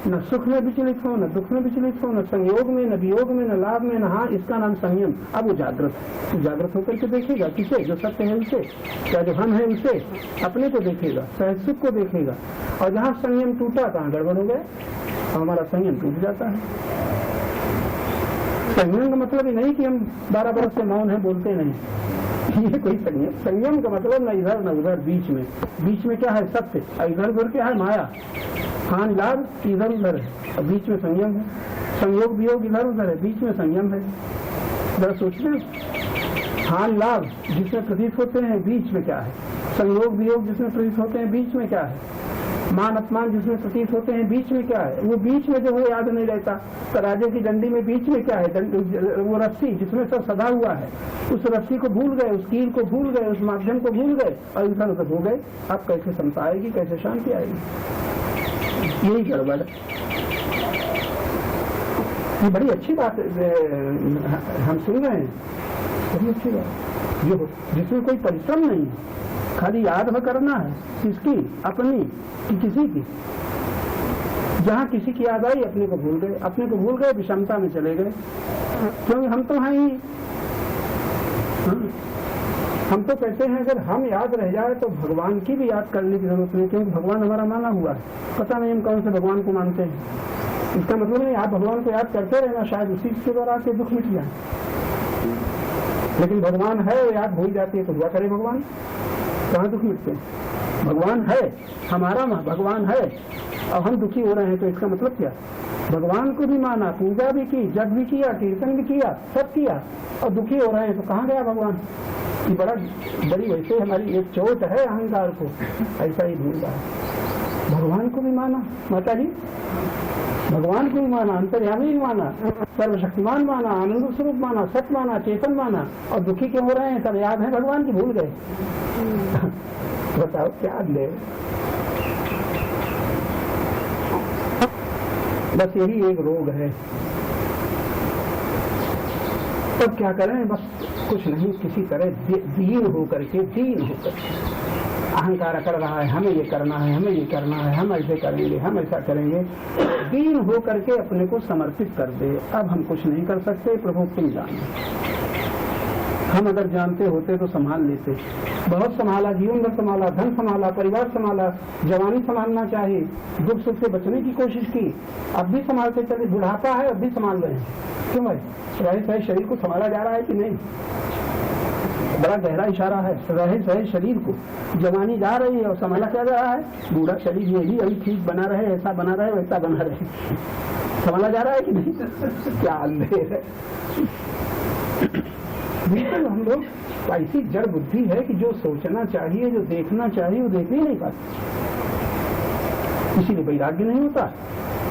न सुख में विचलित हो, न दुख में विचलित हो, न संयोग में, न वियोग में, न लाभ में, न हार, इसका नाम संयम। अब वो जागृत है, जागृत होकर के देखेगा किसे, जो सत्य है उसे, क्या जो हम है उसे, अपने को देखेगा, सहज सुख को देखेगा। और जहाँ संयम टूटा कहाँ गड़बड़ हो गया, हमारा संयम टूट जाता है। संयम का मतलब ही नहीं कि हम 12 बरस से मौन है, बोलते नहीं, ये कोई संयम। संयम का मतलब न इधर न उधर, बीच में। बीच में क्या है, सत्य, और इधर उधर क्या है, माया। हानि लाभ इधर उधर है और बीच में संयम है। संयोग वियोग इधर उधर है, बीच में संयम है। जरा सोचिए, हानि लाभ जिसमें प्रतीत होते हैं, बीच में क्या है। संयोग वियोग जिसमें प्रतीत होते हैं, बीच में क्या है। मान अपमान जिसमें प्रतीत होते हैं, बीच में क्या है। वो बीच में जो है याद नहीं रहता। तराजू की डंडी में बीच में क्या है, वो रस्सी जिसमें सब सदा हुआ है, उस रस्सी को भूल गए, उस कील को भूल गए, उस माध्यम को भूल गए और इधर उधर हो गए। अब कैसे समता आएगी, कैसे शांति आएगी, यही गड़बड़। ये बड़ी अच्छी बात हम सुन रहे हैं, बड़ी अच्छी बात, जो जिसमें कोई परिश्रम नहीं है, खाली याद में करना है। किसकी, अपनी कि किसी की। जहाँ किसी की याद आई अपने को भूल गए, अपने को भूल गए, विषमता में चले गए। क्योंकि हम तो हैं ही, हम तो कहते हैं अगर हम याद रह जाए तो भगवान की भी याद करने की जरूरत नहीं, क्योंकि भगवान हमारा माना हुआ है। पता नहीं हम कौन से भगवान को मानते हैं। इसका मतलब नहीं आप भगवान को याद करते रहना, शायद उसी के द्वारा आपके दुख मिट जाए। लेकिन भगवान है, वो याद हो ही जाती है, तो दुआ करे भगवान, कहाँ दुख मिटते हैं। भगवान है, हमारा भगवान है और हम दुखी हो रहे हैं, तो इसका मतलब क्या। भगवान को भी माना, पूजा भी की, जप भी किया, कीर्तन भी किया, सब किया और दुखी हो रहे हैं, तो कहाँ गया भगवान। ये बड़ी वैसे हमारी एक चोट है अहंकार को, ऐसा ही भूल रहा है। भगवान को भी माना, माता जी, भगवान को भी माना, अंतर्यामी भी माना, सर्वशक्तिमान माना, आनंद स्वरूप माना, सत्य माना, चेतन माना और दुखी क्यों हो रहे हैं। सब याद है भगवान की, भूल गए। बताओ क्या ले। बस यही एक रोग है। तब क्या करें, बस कुछ नहीं, किसी तरह दीन होकर के, अहंकार कर रहा है, हमें ये करना है, हमें ये करना है, हम ऐसे करेंगे, हम ऐसा करेंगे। दीन होकर के अपने को समर्पित कर दे। अब हम कुछ नहीं कर सकते, प्रभु तुम जानो। हम अगर जानते होते तो संभाल लेते। बहुत संभाला, जीवन भर संभाला, धन संभाला, परिवार संभाला, जवानी संभालना चाहिए, दुख सुख से बचने की कोशिश की, अब भी संभालते चले। बुढ़ापा है, अब भी संभाल रहे हैं। क्यों भाई, रहे सही शरीर को संभाला जा रहा है कि नहीं। बड़ा गहरा इशारा है, रहे सही शरीर को। जवानी जा रही है और संभाला क्या जा रहा है, बूढ़ा शरीर ये ही अभी ठीक बना रहे, ऐसा बना रहे, वैसा बना रहे, संभाला जा रहा है कि नहीं। क्या अंधेर है। बिल्कुल हम लोग ऐसी जड़ बुद्धि है कि जो सोचना चाहिए, जो देखना चाहिए, वो देख ही नहीं पाते। इसीलिए वैराग्य नहीं होता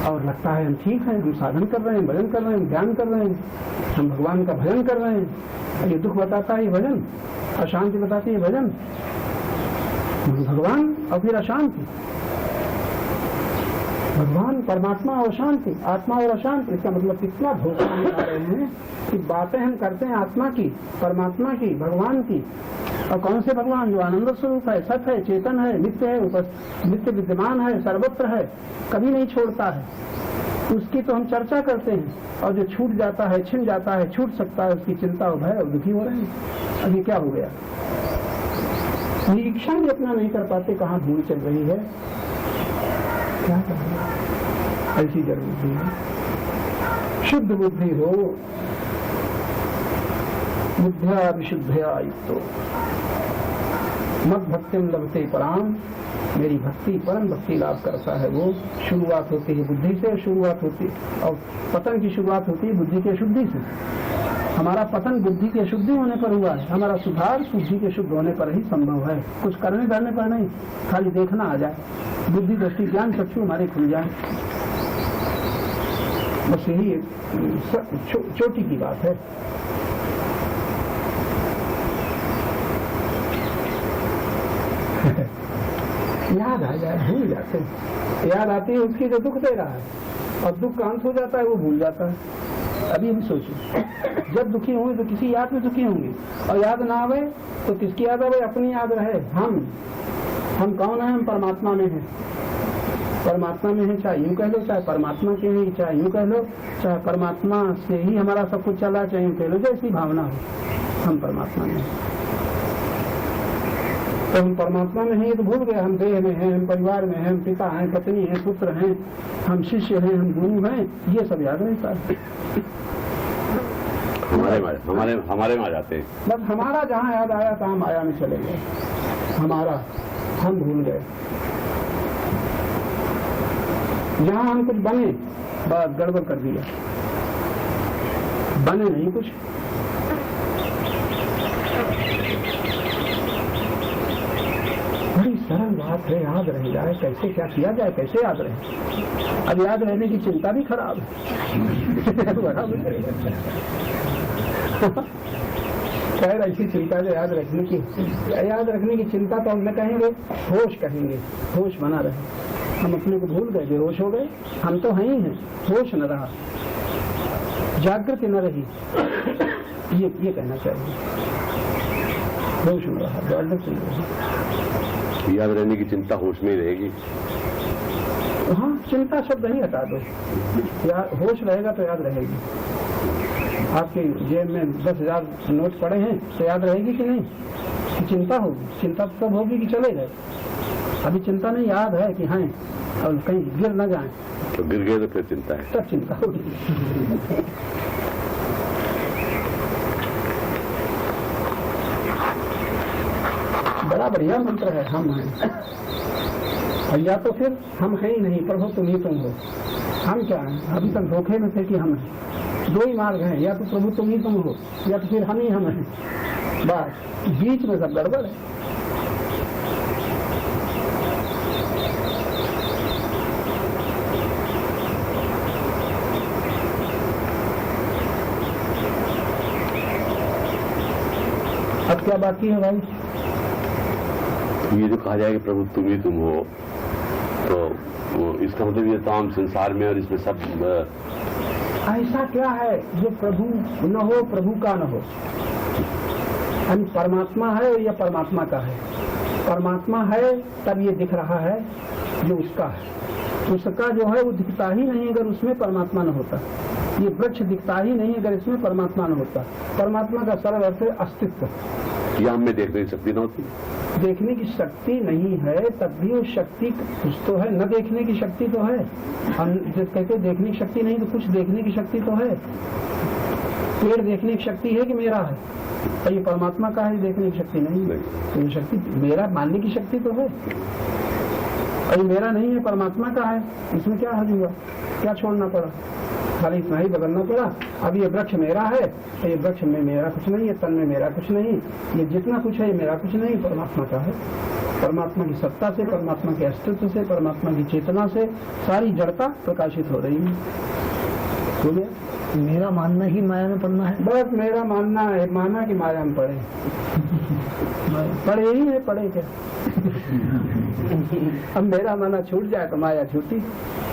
और लगता है हम ठीक हैं, हम साधन कर रहे हैं, भजन कर रहे हैं, ध्यान कर रहे हैं, हम भगवान का भजन कर रहे हैं। ये दुख बताता है ये भजन, अशांति बताती है भजन, भगवान और फिर अशांति। भगवान, परमात्मा और शांति, आत्मा और अशांति। इसका मतलब कितना धोखा हम खा रहे हैं कि बातें हम करते हैं आत्मा की, परमात्मा की, भगवान की, और कौन से भगवान, जो आनंद स्वरूप है, सत्य है, चेतन है, नित्य है, नित्य विद्यमान है, सर्वत्र है, कभी नहीं छोड़ता है, उसकी तो हम चर्चा करते हैं। और जो छूट जाता है, छिन जाता है, छूट सकता है, उसकी चिंता और भय और दुखी हो रहे हैं। अभी क्या हो गया, निरीक्षण भी अपना नहीं कर पाते, कहाँ भूल चल रही है, क्या करना। ऐसी जड़ बुद्धि है। शुद्ध बुद्धि हो, बुद्ध्या विशुद्धया युक्तो मद भक्तिम लभते पराम। मेरी भक्ति, परम भक्ति लाभ करता है वो। शुरुआत होती है बुद्धि से, शुरुआत होती है और पतन की शुरुआत होती है बुद्धि की अशुद्धि से। हमारा पतन बुद्धि की अशुद्धि होने पर हुआ है, हमारा सुधार बुद्धि के शुद्ध होने पर ही संभव है। कुछ करने धरने पर नहीं, खाली देखना आ जाए, बुद्धि दृष्टि ज्ञान चक्षु हमारे खुल जाए, बस यही एक छोटी की बात है। याद आ जाए, भूल जाते हैं। याद आती है उसकी जो दुख दे रहा है और दुख का अंत हो जाता है, वो भूल जाता है। अभी हम सोचो, जब दुखी होंगे तो किसी याद में दुखी होंगे और याद ना आवे तो किसकी याद आवे, अपनी याद रहे। हम कौन है, हम परमात्मा में हैं। परमात्मा में है, चाहे यूं कह लो, चाहे परमात्मा के हैं, चाहे यूं कह लो, चाहे परमात्मा से ही हमारा सब कुछ चला, चाहे यूं कह लो, जैसी भावना हो, हम परमात्मा में हैं। तो हम परमात्मा में हैं, ये तो भूल गए। हम देह में हैं, हम परिवार में हैं, हम पिता हैं, पत्नी हैं, पुत्र हैं, हम शिष्य हैं, हम गुरु हैं, ये सब याद रहता है। हमारे में आ जाते हैं। बस हमारा जहाँ याद आया तहाँ माया में चले गए, हमारा हम भूल गए। जहाँ हम कुछ बने, बस गड़बड़ कर दिया, बने नहीं कुछ। बड़ी सरल बात है, याद रह जाए, कैसे क्या किया जाए, कैसे याद रहे। अब याद रहने की चिंता भी खराब है। खैर ऐसी चिंता जो याद रखने की चिंता तो हम न कहेंगे, होश कहेंगे, होश बना रहे। हम अपने को भूल गए, बेहोश हो गए, हम तो हैं ही हैं, होश न रहा, जागृति न रही, ये कहना चाहिए। होश न रहा, जागृति न रही। याद रहने की चिंता होश में ही रहेगी। हाँ, चिंता शब्द नहीं हटा दो, होश रहेगा तो याद रहेगी। आपके जेब में 10,000 नोट पड़े हैं तो याद रहेगी कि नहीं? कि चिंता होगी? चिंता तब होगी कि चले गए। अभी चिंता नहीं, याद है कि हैं और कहीं गिर न जाएं। तो गिर गए तो फिर चिंता है, तब चिंता होगी। बड़ा बढ़िया मंत्र है, हम हैं। और या तो फिर हम हैं ही नहीं, प्रभु तुम ही तुम हो। हम क्या हैं? अभी तक धोखे में थे कि हम हैं। दो ही मार्ग हैं, या तो प्रभु तुम ही तुम हो, या तो फिर हम ही हम हैं। बस बीच में सब गड़बड़ है। अब क्या बाकी है भाई? ये जो कहा जाए कि प्रभु तुम ही तुम हो, तो इसका मतलब ये तमाम संसार में और इसमें सब ऐसा क्या है जो प्रभु न हो, प्रभु का न हो? यानी परमात्मा है या परमात्मा का है? परमात्मा है तब ये दिख रहा है जो उसका है। उसका जो है वो दिखता ही नहीं अगर उसमें परमात्मा न होता। ये वृक्ष दिखता ही नहीं अगर इसमें परमात्मा न होता। परमात्मा का सरल अर्थ है अस्तित्व। या हमें देखने की शक्ति न होती? देखने की शक्ति नहीं है तब भी वो शक्ति कुछ तो है। न देखने की शक्ति तो है। हम जब कहते देखने की शक्ति नहीं तो कुछ देखने की शक्ति तो है। पेड़ देखने की शक्ति है कि मेरा है? और ये परमात्मा का है, देखने की शक्ति नहीं है। तो ये शक्ति मेरा मानने की शक्ति तो है। और ये मेरा नहीं है, परमात्मा का है। इसमें क्या हर्ज हुआ? क्या छोड़ना पड़ा? खाली इतना ही बदलना पड़ा। अब ये वृक्ष मेरा है तो ये वृक्ष में मेरा कुछ नहीं है, तन में मेरा कुछ नहीं, ये जितना कुछ है ये मेरा कुछ नहीं, परमात्मा का है। परमात्मा की सत्ता से, परमात्मा के अस्तित्व से, परमात्मा की चेतना से सारी जड़ता प्रकाशित हो रही है। हो गया? मेरा मानना ही माया में पड़ना है। बस मेरा मानना है, माना कि माया में पड़े। पड़े ही है, पड़े क्या? अब मेरा माना छूट जाए तो माया छूटी।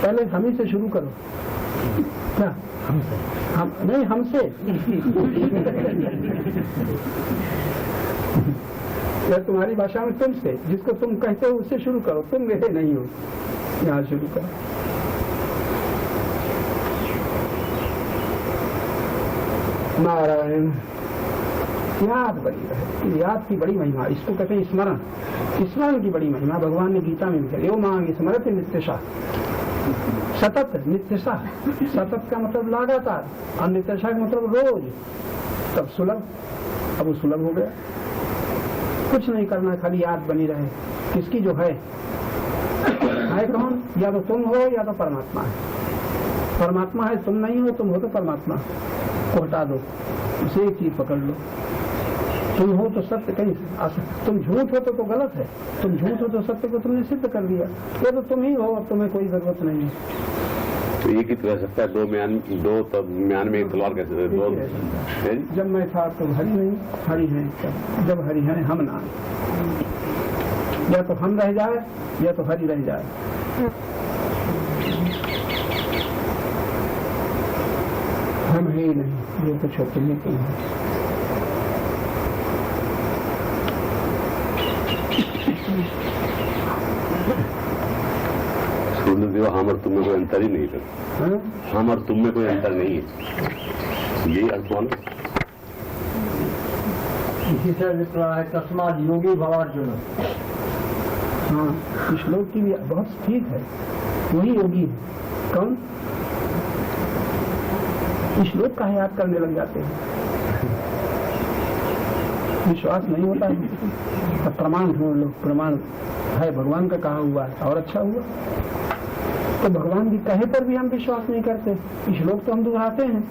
पहले हम ही से शुरू करो। क्या? हमसे? हम नहीं, हमसे। या तुम्हारी भाषा में तुमसे, जिसको तुम कहते हो उससे शुरू करो। तुम मेरे नहीं हो, यहाँ शुरू करो। नारायण। याद बनी रहे, याद की बड़ी महिमा, इसको कहते हैं स्मरण। स्मरण की बड़ी महिमा भगवान ने गीता में लिखा, यो मांग स्मरत नित्यशा। सतत, नित्यशा। सतत का मतलब लगातार और नित्यशा का मतलब रोज। तब सुलभ, अब वो सुलभ हो गया। कुछ नहीं करना, खाली याद बनी रहे। किसकी? जो है कौन? या तो तुम हो या तो परमात्मा है। परमात्मा है, तुम नहीं हो। तुम हो तो परमात्मा को हटा दो, उसे एक चीज पकड़ लो। तुम हो तो सत्य कहीं, तुम झूठ हो तो गलत है। तुम झूठ हो तो सत्य को तुमने सिद्ध कर दिया। ये तो तुम ही हो, अब तुम्हें कोई जरूरत नहीं है। तो ये कित रह सकता है? दो म्यान में एक तलवार कैसे? जब मैं था तो हरि नहीं, हरि है। जब हरि है हम ना, या तो हम रह जाए या तो हरि रह जाए। हम है ही नहीं, ये कुछ होते नहीं तुम है। जो हम और तुम में कोई अंतर ही नहीं है, हाँ? हम और तुम में कोई अंतर नहीं है, यही अर्थ हुआ ना। इसी से लिख रहा है तस्माद योगी भवार्जुन। हाँ, इस श्लोक की भी बहुत ठीक है, वही योगी है। कौन? इस श्लोक का याद करने लग जाते हैं, विश्वास नहीं होता है। अब प्रमाण ढूंढ लो, प्रमाण है भगवान का कहा हुआ है और अच्छा हुआ। तो भगवान की कहे पर भी हम विश्वास नहीं करते, श्लोक तो हम दोहराते हैं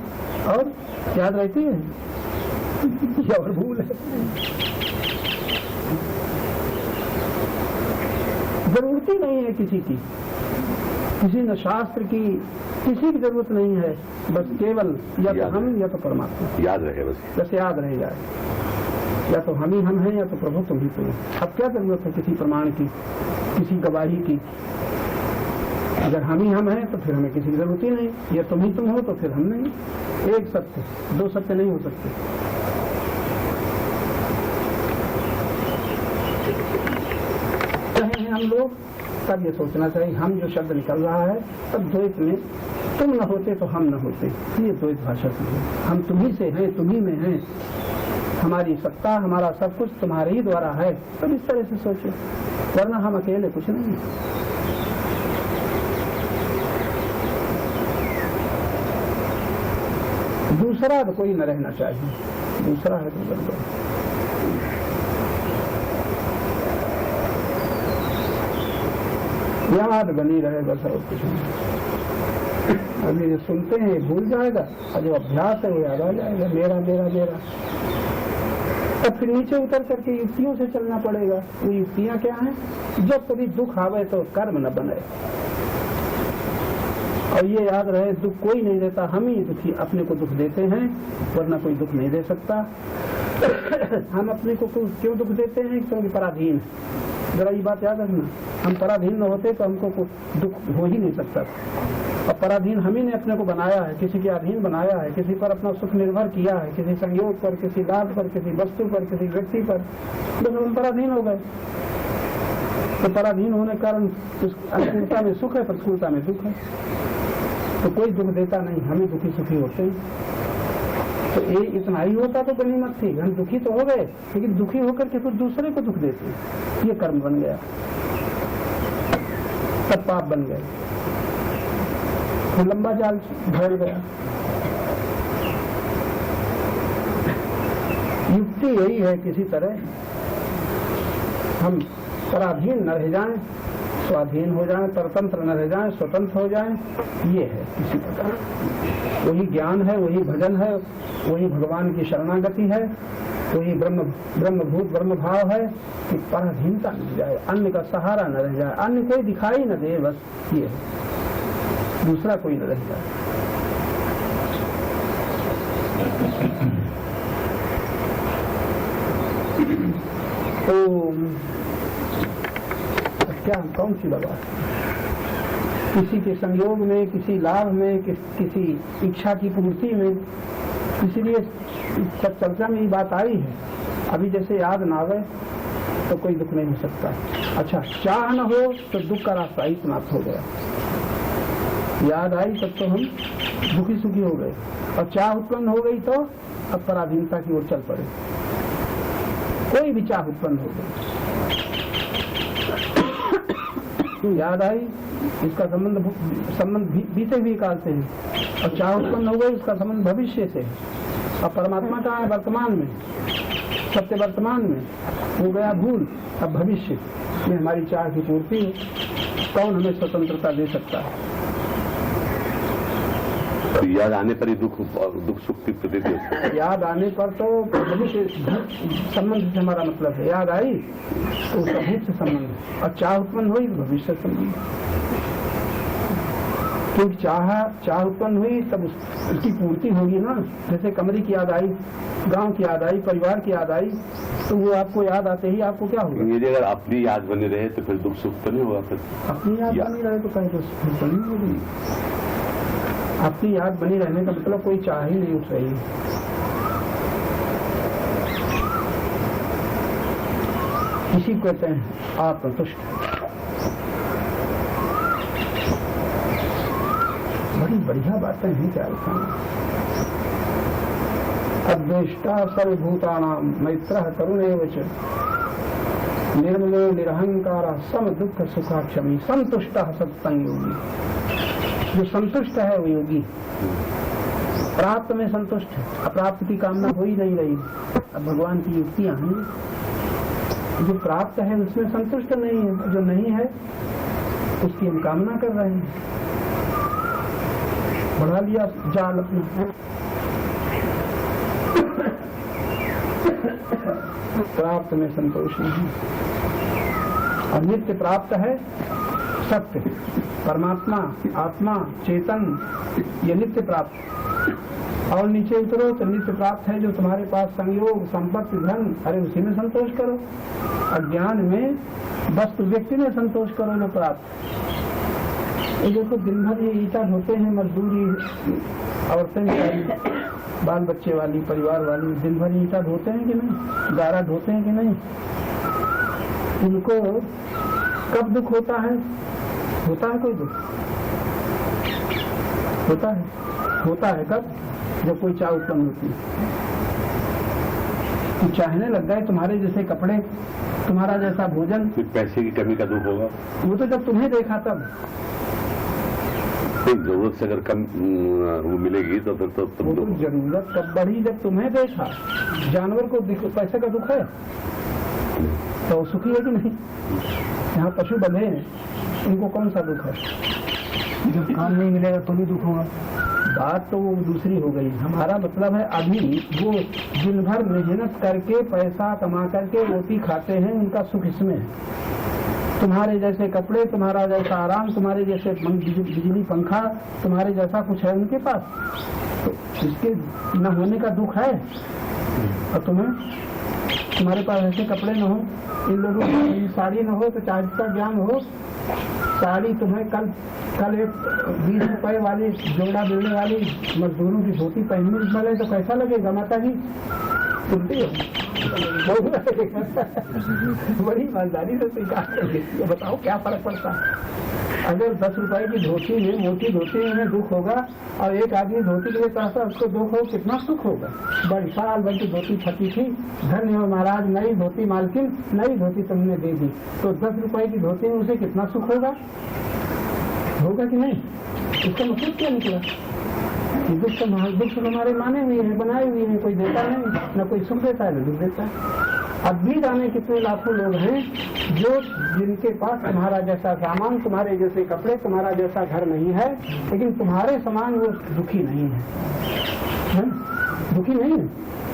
और याद रहती है या और भूल है। जरूरत ही नहीं है किसी की, किसी न शास्त्र की, किसी की जरूरत नहीं है, बस केवल या तो हम या तो परमात्मा। याद रहे बस याद रह जाए, या तो हम ही हम हैं या तो प्रभु तुम ही तुम। अब क्या जरूरत है किसी प्रमाण की, किसी गवाही की? अगर हम ही हम हैं तो फिर हमें किसी की जरूरत ही नहीं, या तुम ही तुम हो तो फिर हम नहीं। एक सत्य, दो सत्य नहीं हो सकते। कहे हैं हम लोग, तब ये सोचना चाहिए हम जो शब्द निकल रहा है तब द्वैत में तुम न होते तो हम न होते, ये द्वैत भाषा की है। हम तुम्ही से हैं, तुम्ही में हैं, हमारी सत्ता हमारा सब कुछ तुम्हारे ही द्वारा है, तब इस तरह से सोचो, वरना हम अकेले कुछ नहीं। दूसरा तो कोई न रहना चाहिए, दूसरा है तो गड़बड़। याद बनी रहे बस, और कुछ नहीं। अभी जो सुनते हैं भूल जाएगा, और जो अभ्यास है वो याद आ जाएगा, मेरा मेरा मेरा। तब फिर नीचे उतर करके युक्तियों से चलना पड़ेगा। वो युक्तियां क्या हैं? जब कभी दुख आवे तो कर्म न बने, और ये याद रहे दुख कोई नहीं देता, हम ही दुखी अपने को दुख देते हैं, वरना कोई दुख नहीं दे सकता। हम अपने को क्यों दुख देते हैं? क्योंकि पराधीन है। जरा ये बात याद रखना, हम पराधीन न होते तो हमको दुख हो ही नहीं सकता। और पराधीन हम ही ने अपने को बनाया है, किसी के अधीन बनाया है, किसी पर अपना सुख निर्भर किया है, किसी संयोग पर, किसी लाभ पर, किसी वस्तु पर, किसी व्यक्ति पर, बस हम पराधीन हो गए। तो पराधीन होने के कारण उस अनुकूलता में सुख है, प्रतिकूलता में दुख है। तो कोई दुख देता नहीं, हम ही दुखी सुखी होते हैं। तो ये इतना ही होता तो गनीमत थी, हम दुखी तो हो गए, लेकिन दुखी होकर के फिर दूसरे को दुख देते हैं, ये कर्म बन गया, तब पाप बन गए, तो लंबा जाल भर गया। युक्ति यही है, किसी तरह हम पराधीन न रह जाएं, स्वाधीन हो जाएं, परतंत्र न रह जाएं, स्वतंत्र हो जाएं, ये है किसी प्रकार। वही ज्ञान है, वही भजन है, वही भगवान की शरणागति है, वही ब्रह्मभूत ब्रह्म भाव है कि पराधीनता मिल जाए, अन्य का सहारा न रह जाए, अन्य कोई दिखाई न दे, बस ये है, दूसरा कोई न रह जाए। तो क्या कौन सी दवा? किसी के संयोग में, किसी लाभ में, किसी इच्छा की पूर्ति में, इसीलिए सब चर्चा में ये बात आई है। अभी जैसे याद ना आवे तो कोई दुख नहीं हो सकता। अच्छा, चाह न हो तो दुख का रास्ता ही समाप्त हो गया। याद आई तब तो हम दुखी सुखी हो गए, और चाह उत्पन्न हो गई तो अब पराधीनता की ओर चल पड़े। कोई भी चाह उत्पन्न हो गई, याद आई, इसका संबंध बीते हुए काल से है, और चाह उत्पन्न हो गई, उसका संबंध भविष्य से है। और परमात्मा का है वर्तमान में, सत्य वर्तमान में, हो गया भूल, अब भविष्य में हमारी चाह की पूर्ति है। कौन हमें स्वतंत्रता दे सकता है? तो याद आने पर ही दुख सुख की प्रतीति होती है। याद आने पर तो भविष्य संबंध से हमारा मतलब है, याद आई तो उसका भूत से संबंध है, और चाह उत्पन्न हुई तो भविष्य से संबंध। क्योंकि चाह उत्पन्न हुई तब उसकी पूर्ति होगी ना। जैसे कमरे की याद आई, गांव की याद आई, परिवार की याद आई, तो वो आपको याद आते ही आपको क्या होगा? यदि अगर अपनी याद बनी रहे तो फिर दुख सुख तो नहीं होगा। फिर अपनी याद बनी रहे तो कहीं तो नहीं होगी। अपनी याद बनी रहने का मतलब कोई चाह ही नहीं उठ रही। इसी को कहते हैं आत्मतुष्ट। बड़ी बढ़िया बातें हैं क्या लिखा। अद्वेष्टा सर्वभूतानाम मैत्रः करुणैव च निर्मलो निरहंकार सम दुख सुखाक्षमी संतुष्टः सत्संग योगी। जो संतुष्ट है वो योगी, प्राप्त में संतुष्ट है, अप्राप्त की कामना हो ही नहीं रही। अब भगवान की युक्तियां हैं, जो प्राप्त है उसमें संतुष्ट नहीं है, जो नहीं है उसकी हम कामना कर रहे हैं। बढ़ा लिया जाल अपना, प्राप्त में संतोष नहीं। और नित्य प्राप्त है सत्य, परमात्मा, आत्मा, चेतन, ये नित्य प्राप्त। और नीचे उतरो तो नित्य प्राप्त है जो तुम्हारे पास संयोग, संपत्ति, धन, अरे उसी में संतोष करो। अज्ञान में वस्तु व्यक्ति में संतोष करो जो प्राप्त। ये देखो दिन भर ये ईटा ढोते हैं, मजदूरी औरतें, बाल बच्चे वाली, परिवार वाली दिन भर ईटा ढोते हैं कि नहीं, गारा ढोते हैं कि नहीं। इनको कब दुख होता है? होता है कोई दुख? होता है कब? जब कोई चाह उत्पन्न होती है। तो चाहने लग गए तुम्हारे जैसे कपड़े, तुम्हारा जैसा भोजन, पैसे की कमी का दुख होगा। वो तो जब तुम्हें देखा तब। जरूरत से अगर कम वो मिलेगी तो फिर तो तुम तो जरूरत कब बढ़ी? जब तुम्हें देखा। जानवर को पैसे का दुख है तो वो सुखी है कि नहीं? यहाँ पशु बंधे हैं, उनको कौन सा दुख है? जब काम नहीं मिलेगा तो भी दुख होगा। बात तो वो दूसरी हो गई। हमारा मतलब है अभी वो दिन भर मेहनत करके पैसा कमा करके रोटी खाते हैं, उनका सुख इसमें है। तुम्हारे जैसे कपड़े, तुम्हारा जैसा आराम, तुम्हारे जैसे बिजली पंखा, तुम्हारे जैसा कुछ है उनके पास, तो इसके न होने का दुख है। और तुम्हारे पास ऐसे कपड़े न हो, इन लोगों की साड़ी न हो तो चार्ज का ज्ञान हो। साड़ी तुम्हें कल एक 20 रुपए वाली जोड़ा देने वाली मजदूरों की धोती पहनने वाले तो कैसा लगेगा माता जी? सुनती हो? बड़ी ईमानदारी से स्वीकार कर लेती है। बताओ क्या फर्क पड़ता है? अगर 10 रुपए की धोती में, मोटी धोती में दुख होगा और एक आदमी धोती के लिए पैसा उसको दुख हो, कितना सुख होगा। बड़ी साल भर की धोती फटी थी, धन्य हो महाराज, नई धोती मालकिन, नई धोती तुमने दे दी, तो 10 रुपए की धोती में उसे कितना सुख होगा कि नहीं? इसका मतलब क्या निकला? दुख तो हमारे माने हुए हैं, बनाए हुए हैं, कोई देता नहीं, न कोई सुख देता है न दुख देता है। अब भी जाने कितने लाखों लोग हैं जो जिनके पास तुम्हारा जैसा सामान, तुम्हारे जैसे कपड़े, तुम्हारा जैसा घर नहीं है, लेकिन तुम्हारे समान वो दुखी नहीं है। दुखी नहीं है,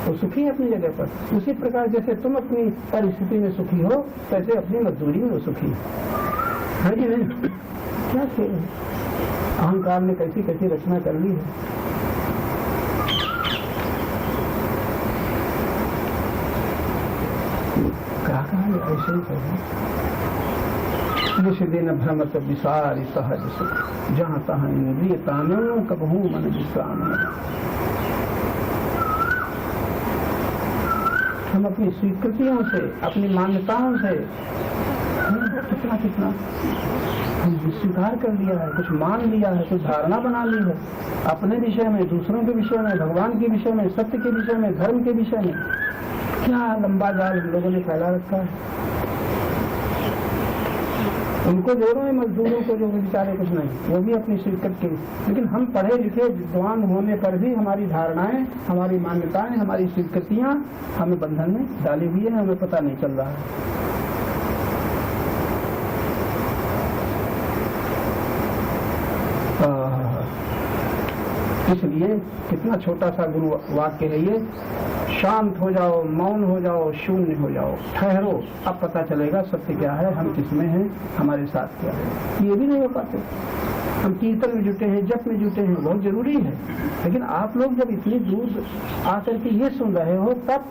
वो सुखी है अपनी जगह पर। उसी प्रकार जैसे तुम अपनी परिस्थिति में सुखी हो, वैसे अपनी मजदूरी में वो सुखी है कि नहीं? क्या खेल है? अहंकार ने कैसी कैसी रचना कर ली है। क्या कहा? ऐसे ही कहा, जिस दिन भ्रमत विसारी सहज सुख, जहाँ तहाँ इंद्रिय तानो कबहू मन विश्राम। हम अपनी स्वीकृतियों से, अपनी मान्यताओं से कितना स्वीकार कर लिया है, कुछ मान लिया है, कुछ धारणा बना ली है अपने विषय में, दूसरों के विषय में, भगवान के विषय में, सत्य के विषय में, धर्म के विषय में। क्या लंबा जाल हम लोगों ने फैला रखा है। उनको जोड़ो है मजदूरों को जो बेचारे कुछ नहीं, वो भी अपनी स्वीकृत के। लेकिन हम पढ़े लिखे विद्वान होने पर भी हमारी धारणाएं, हमारी मान्यताएं, हमारी स्वीकृतियां हमें बंधन में डाली हुई है, हमें पता नहीं चल रहा है। इसलिए कितना छोटा सा गुरु वाक्य है ये, शांत हो जाओ, मौन हो जाओ, शून्य हो जाओ, ठहरो, अब पता चलेगा सत्य क्या है, हम किसमें हैं, हमारे साथ क्या है। ये भी नहीं हो पाते। हम कीर्तन में जुटे हैं, जप में जुटे हैं, बहुत जरूरी है, लेकिन आप लोग जब इतनी दूर आकर के ये सुन रहे हो, तब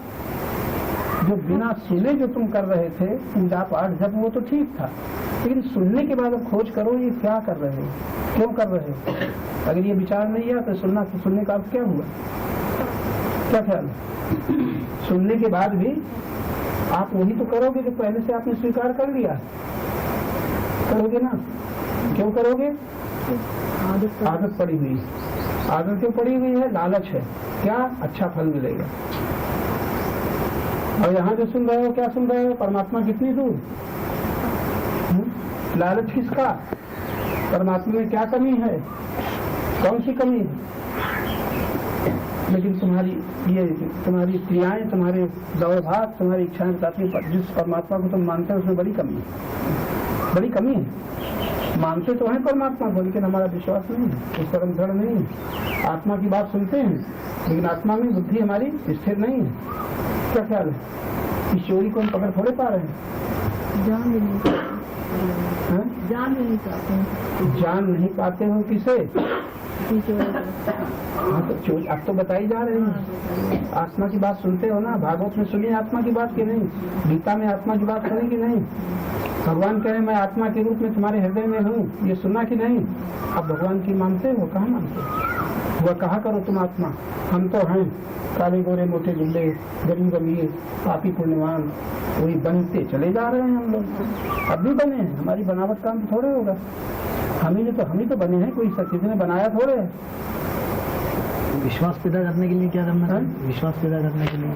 जो बिना सुने जो तुम कर रहे थे पूजा पाठ जब, वो तो ठीक था, लेकिन सुनने के बाद अब खोज करो ये क्या कर रहे हो, क्यों कर रहे हो। अगर ये विचार नहीं आया तो सुनने का अर्थ क्या हुआ? क्या ख्याल है? सुनने के बाद भी आप वही तो करोगे जो पहले से आपने स्वीकार कर लिया, करोगे ना? क्यों करोगे? आदत पड़ी हुई है। आदत क्यों पड़ी हुई है? लालच है। क्या? अच्छा फल मिलेगा। और यहाँ जो सुन रहे हो, क्या सुन रहे हो? परमात्मा कितनी दूर। लालच किसका? परमात्मा में क्या कमी है? कौन सी कमी है? लेकिन तुम्हारी क्रियाएं, तुम्हारे दौड़ भाग, तुम्हारी इच्छाएं बताती हैं जिस परमात्मा को तुम मानते हो उसमें बड़ी कमी है, बड़ी कमी है। मानते तो हैं परमात्मा को, लेकिन हमारा विश्वास नहीं है, उस पर हम दृढ़ नहीं है। आत्मा की बात सुनते हैं, लेकिन आत्मा में बुद्धि हमारी स्थिर नहीं है। क्या ख्याल है? इस चोरी को हम पकड़ थोड़े पा रहे हैं। जान भी नहीं पाते, हैं? जान भी नहीं पाते हैं। जान नहीं पाते हो किसे? चोरी हाँ तो चोरी अब तो बताई जा रही है। आत्मा की बात सुनते हो ना? भागवत में सुनी आत्मा की बात कि नहीं? गीता में आत्मा की बात सुनी कि नहीं? भगवान कह रहे मैं आत्मा के रूप में तुम्हारे हृदय में हूँ, ये सुना कि नहीं? अब भगवान की मानते हो? कहाँ मानते हो? वह कहा करो तुम आत्मा, हम तो हैं काले गोरे मोटे गुंडे, गरीब अमीर, पापी पुण्यवान, वही बनते चले जा रहे हैं हम लोग। अब भी बने हैं, हमारी बनावट काम थोड़े होगा। हम ही तो बने हैं, कोई किसी ने बनाया थोड़े है। विश्वास पैदा करने के लिए क्या करना है? विश्वास पैदा करने के लिए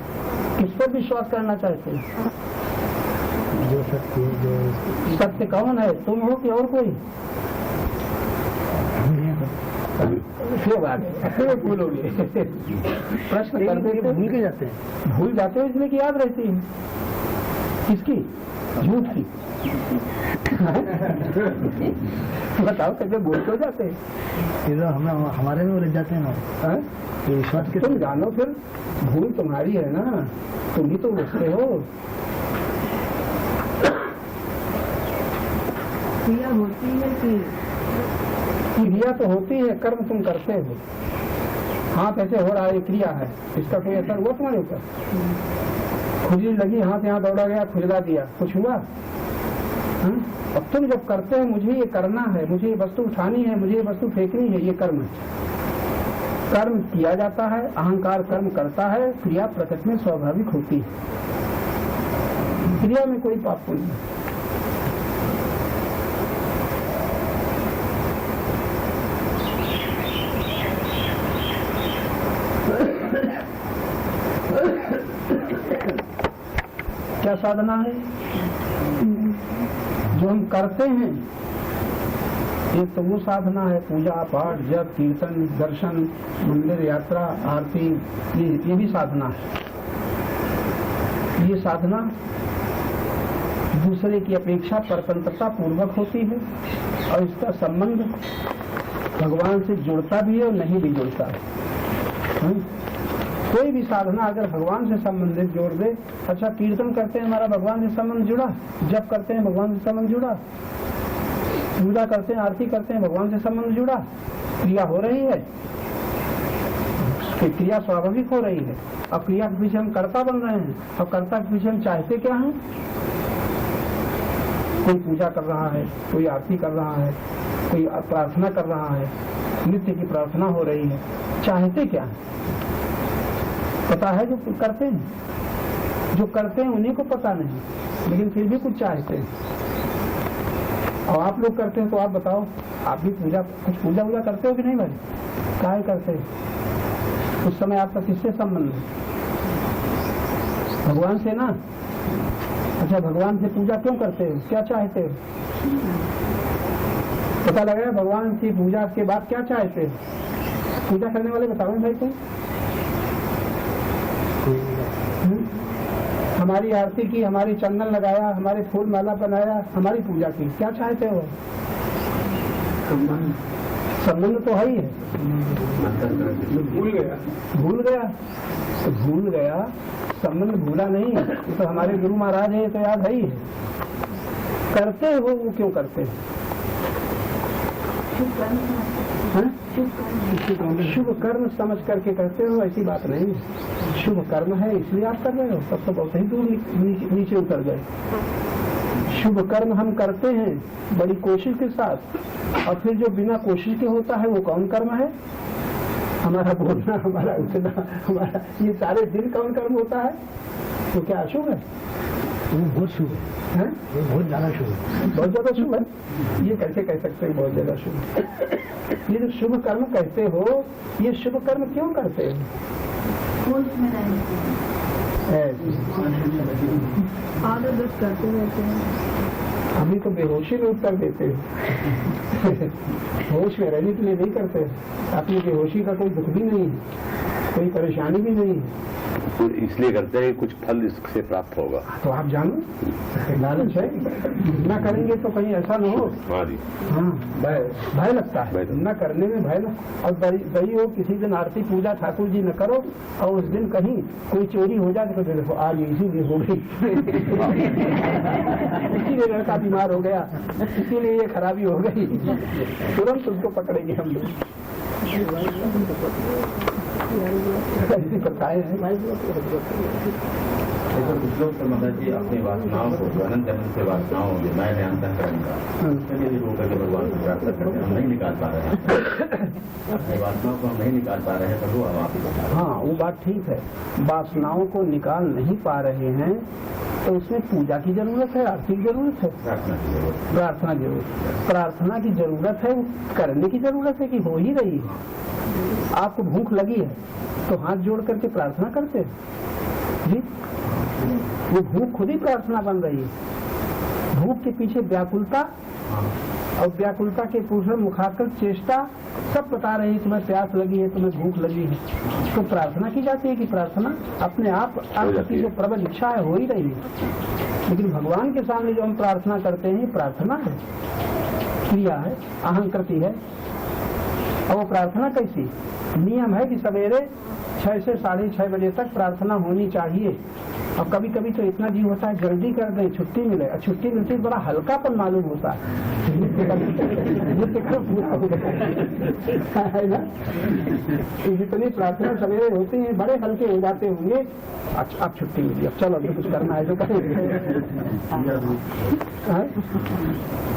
किस पर विश्वास करना चाहते हैं? जो सत्य है, जो सत्य कौन है? तुम हो कि और कोई? फिर भूलोगे। प्रश्न कर देते, भूल के जाते हैं। भूल जाते हो इसलिए कि याद रहती है। किसकी? झूठ की। बताओ कैसे बोलते हो जाते हैं? फिर हमारे में उलझ जाते हैं ना। ये विश्वास के तुम जानो, फिर भूल तुम्हारी है ना, तुम ही तो उलझते हो। क्रिया होती है कि क्रिया तो होती है, कर्म तुम करते हो। हाथ ऐसे हो रहा है, क्रिया है, इसका कोई असर हुआ तुम्हारे ऊपर? खुजली लगी, हाथ यहाँ दौड़ा गया, खुजला दिया, कुछ हुआ? अब तुम जब करते हो, मुझे ये करना है, मुझे ये वस्तु उठानी है, मुझे ये वस्तु फेंकनी है, ये कर्म है। कर्म किया जाता है, अहंकार कर्म करता है, क्रिया प्रकृति में स्वाभाविक होती है। क्रिया में कोई पाप पुण्य नहीं। क्या साधना है जो हम करते हैं? ये तो वो साधना है, पूजा पाठ, जप, कीर्तन, दर्शन, मंदिर यात्रा, आरती, ये भी साधना है। ये साधना दूसरे की अपेक्षा परतंत्रता पूर्वक होती है और इसका संबंध भगवान से जुड़ता भी है और नहीं भी जुड़ता है। कोई भी साधना अगर भगवान से संबंधित जोड़ दे, अच्छा कीर्तन करते हैं हमारा भगवान से संबंध जुड़ा, जप करते हैं भगवान से संबंध जुड़ा, पूजा करते हैं, आरती करते हैं, भगवान से संबंध जुड़ा, क्रिया हो रही है, क्रिया स्वाभाविक हो रही है। अब क्रिया के पीछे हम कर्ता बन रहे हैं, अब कर्ता के पीछे हम चाहते क्या हैं? कोई पूजा कर रहा है, कोई आरती कर रहा है, कोई प्रार्थना कर रहा है, नित्य की प्रार्थना हो रही है, चाहते क्या है? पता है जो करते हैं, जो करते हैं उन्हीं को पता नहीं, लेकिन फिर भी कुछ चाहते हैं। और आप लोग करते हैं तो आप बताओ, आप भी कुछ पूजा वूजा करते हो कि नहीं भाई? काहे करते हैं? उस समय आपका किससे संबंध है? भगवान से ना। अच्छा, भगवान से पूजा क्यों करते हो? क्या चाहते हो? पता लग रहा है भगवान की पूजा के बाद क्या चाहते हो? पूजा करने वाले बताओ भाई तुम। हमारी आरती की, हमारी चंदन लगाया, हमारे फूल माला बनाया, हमारी पूजा की, क्या चाहते हो? संबंध तो है ही है। भूल गया, संबंध भूला नहीं। ये तो हमारे गुरु महाराज है, तो याद है ही है। करते हो वो क्यों करते हैं? शुभ कर्म समझ करके करते हो, ऐसी बात नहीं। शुभ कर्म है इसलिए आप कर रहे हो, तब तो बहुत ही दूर नीचे उतर गए। शुभ कर्म हम करते हैं बड़ी कोशिश के साथ, और फिर जो बिना कोशिश के होता है वो कौन कर्म है? हमारा बोलना, हमारा उठना, हमारा ये सारे दिन कौन कर्म होता है? तो क्या अशुभ है? वो बहुत शुभ है, हैं? वो बहुत ज्यादा शुभ है। बहुत ज्यादा शुभ है? ये कैसे कह सकते हैं बहुत ज्यादा शुभ? ये जो शुभ कर्म कहते हो, ये शुभ कर्म क्यों करते हो? होश में रहने के लिए। ऐसे। आदत बस करते रहते हैं। अभी तो बेहोशी में उत्तर देते हो। होश में रहने के लिए नहीं करते। अपनी बेहोशी का कोई दुख भी नहीं है, कोई परेशानी भी नहीं है, तो इसलिए करते हैं कि कुछ फल इससे प्राप्त होगा। तो आप जानो लालच है, न करेंगे तो कहीं ऐसा न हो। हाँ जी, हाँ, भय लगता है, भय लगता है। न करने में भय और दही हो, किसी दिन आरती पूजा ठाकुर जी न करो और उस दिन कहीं कोई चोरी हो जाए तो देखो आज इसीलिए हो गई। इसीलिए लड़का बीमार हो गया, इसीलिए ये खराबी हो गई, तुरंत उसको पकड़ेंगे हम लोग। ऐसी प्रथाएं हैं। देखो कुछ लोग तो मतलब कि अपनी वासनाओं को जो अनंत अनंत से वासनाओं जो नए अंतःकरण का उसके लिए होकर के भगवान को प्रार्थना करते हैं, हम नहीं निकाल पा रहे हैं अपनी वासनाओं को, हम नहीं निकाल पा रहे हैं प्रभु अब आप ही बताओ। हाँ, वो बात ठीक है, वासनाओं को निकाल नहीं पा रहे हैं तो उसमें पूजा की जरूरत है, आरती की जरूरत है, प्रार्थना की जरूरत है। प्रार्थना की जरूरत है। प्रार्थना की जरूरत है, करने की जरूरत है कि हो ही रही है। आपको भूख लगी है तो हाथ जोड़ करके प्रार्थना करते हैं जी, वो भूख खुद ही प्रार्थना बन रही है। भूख के पीछे व्याकुलता और व्याकुलता के पूर्व मुखाकर चेष्टा सब बता रही है, तुम्हें प्यास लगी है, तुम्हें भूख लगी है, तो प्रार्थना की जाती है कि प्रार्थना अपने आप आपकी जो प्रबल इच्छा है हो ही रही है। लेकिन भगवान के सामने जो हम प्रार्थना करते हैं ये प्रार्थना है, क्रिया है, अहंकृति है। और वो प्रार्थना कैसी? नियम है कि सवेरे 6 से 6:30 बजे तक प्रार्थना होनी चाहिए। और कभी कभी तो इतना जी होता है जल्दी कर दें, छुट्टी मिले, और छुट्टी मिलती है बड़ा हल्कापन मालूम होता है। है ना? जितनी प्रार्थना सवेरे होती है बड़े हल्के हो जाते होंगे। अच्छा अब छुट्टी मिली, अब चलो अभी कुछ करना है तो करेंगे।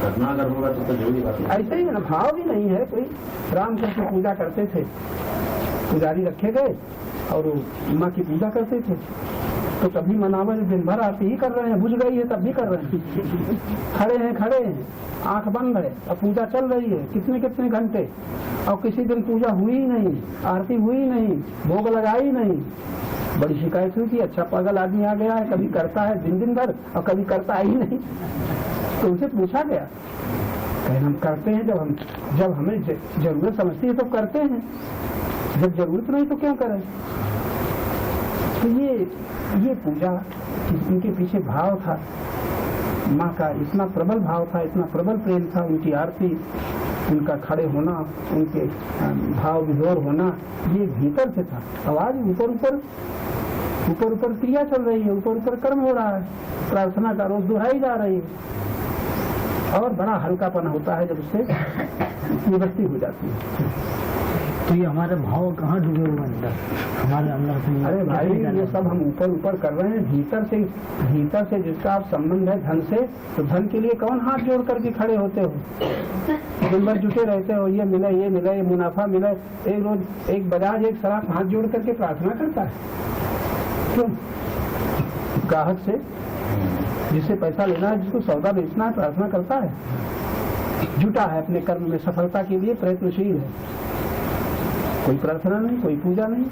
करना अगर होगा तो जरूरी बात है। ऐसे ही ना, भाव भी नहीं है कोई। रामकृष्ण पूजा करते थे, पुजारी रखे गए और माँ की पूजा करते थे, तो कभी मनावर दिन भर आरती ही कर रहे हैं, बुझ गई है तब भी कर रहे हैं, खड़े हैं, आंख बंद है और पूजा चल रही है कितने कितने घंटे, और किसी दिन पूजा हुई ही नहीं, आरती हुई ही नहीं, भोग लगाई नहीं। बड़ी शिकायत हुई कि अच्छा पागल आदमी आ गया है, कभी करता है दिन भर और कभी करता ही नहीं। तो उनसे पूछा गया, कहीं हम करते हैं जब हमें जरूरत समझती है तो करते हैं, जब जरूरत नहीं तो क्यों करें? तो ये पूजा, इनके पीछे भाव था, माँ का इतना प्रबल भाव था, इतना प्रबल प्रेम था, उनकी आरती, उनका खड़े होना, उनके भाव विभोर होना, ये भीतर से था। अब आज ऊपर ऊपर क्रिया चल रही है, ऊपर ऊपर कर्म हो रहा है, प्रार्थना का रोज दोहराई जा रही है और बड़ा हल्कापन होता है जब उससे निवृत्ति हो जाती है। तो ये हमारे भाव कहाँ डूबे हुए अंदर, हमारे अंदर से? अरे भाई ये सब हम ऊपर कर रहे हैं, भीतर से जिसका आप संबंध है धन से, तो धन के लिए कौन हाथ जोड़ करके खड़े होते हो? दिन भर जुटे रहते हो, ये मिले ये मुनाफा मिले। एक रोज एक बजाज एक शराब हाथ जोड़ करके प्रार्थना करता है, क्यों? ग्राहक से जिससे पैसा लेना है, जिसको सौदा बेचना है, प्रार्थना करता है, जुटा है अपने कर्म में, सफलता के लिए प्रयत्नशील है। कोई प्रार्थना नहीं, कोई पूजा नहीं,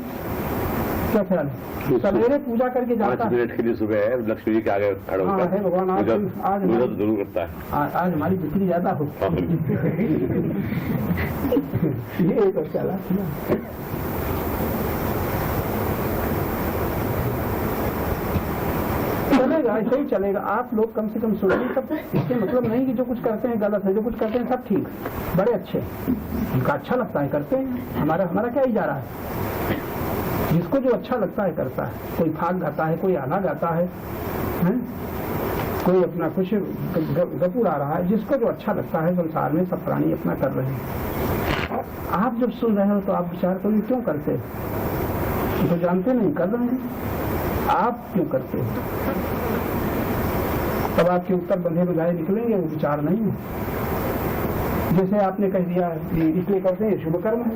क्या ख्याल है? सवेरे पूजा करके जाता 5 मिनट के लिए सुबह है, लक्ष्मी जी के आगे खड़ा हाँ, है भगवान, आज पूजा तो जरूर करता है। आज हमारी बिक्री ज्यादा हो। ये एक अच्छा लगा। चलेगा, ऐसे ही चलेगा। आप लोग कम से कम सुनिए, सब इसके मतलब नहीं कि जो कुछ करते हैं गलत है, जो कुछ करते हैं सब ठीक, बड़े अच्छे, उनका अच्छा लगता है करते हैं। हमारा क्या ही जा रहा है? जिसको जो अच्छा लगता है करता है। कोई फाग गाता है, कोई आना गाता है, कोई अपना कुछ गपुर आ रहा है, जिसको जो अच्छा लगता है। संसार में सब प्राणी अपना कर रहे हैं। आप जब सुन रहे हो तो आप विचार करो क्यों करते हो? तो जानते नहीं कर रहे हैं, आप क्यों करते हो? तब आपके उत्तर बंधे बजाय निकलेंगे, वो विचार नहीं है। जैसे आपने कह दिया इसलिए करते हैं, शुभ कर्म है,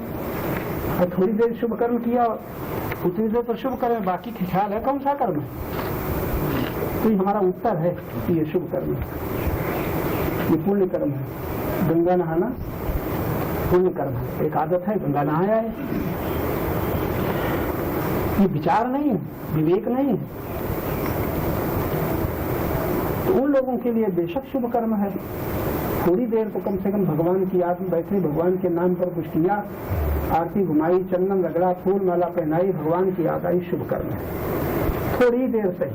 और थोड़ी देर शुभ कर्म किया, उतनी देर तो शुभ कर्म है, बाकी ख्याल है कौन सा कर्म है? तो ये हमारा उत्तर है कि ये शुभ कर्म है, ये पुण्य कर्म है। गंगा नहाना पुण्य कर्म है, एक आदत है, गंगा नहाया है। ये विचार नहीं है, विवेक नहीं है। तो उन लोगों के लिए बेशक शुभ कर्म है। थोड़ी देर तो कम से कम भगवान की याद में बैठे, भगवान के नाम पर कुछ किया, आरती घुमाई, चंदन रगड़ा, फूल माला पहनाई, भगवान की याद आई, शुभ कर्म है। थोड़ी देर सही,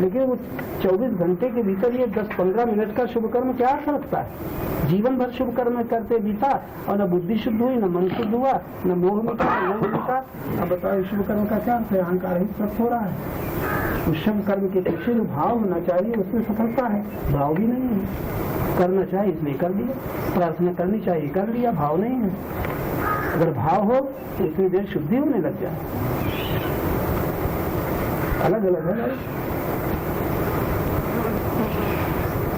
लेकिन वो 24 घंटे के भीतर ये 10-15 मिनट का शुभ कर्म क्या अर्थ रखता है? जीवन भर शुभ कर्म करते बीता और न बुद्धि शुद्ध हुई, न मन शुद्ध हुआ, न मोह मिटा, न लोभ मिटा। अब बताओ शुभ कर्म का क्या अर्थ है? अहंकार ही प्राप्त हो रहा है। उस शुभ कर्म के पीछे जो भाव होना चाहिए उसमें सफलता है, भाव भी नहीं है। करना चाहिए इसलिए कर दिया, प्रार्थना करनी चाहिए कर लिया, भाव नहीं है। अगर भाव हो तो इतनी देर शुद्धि होने लग जाए। अलग अलग है।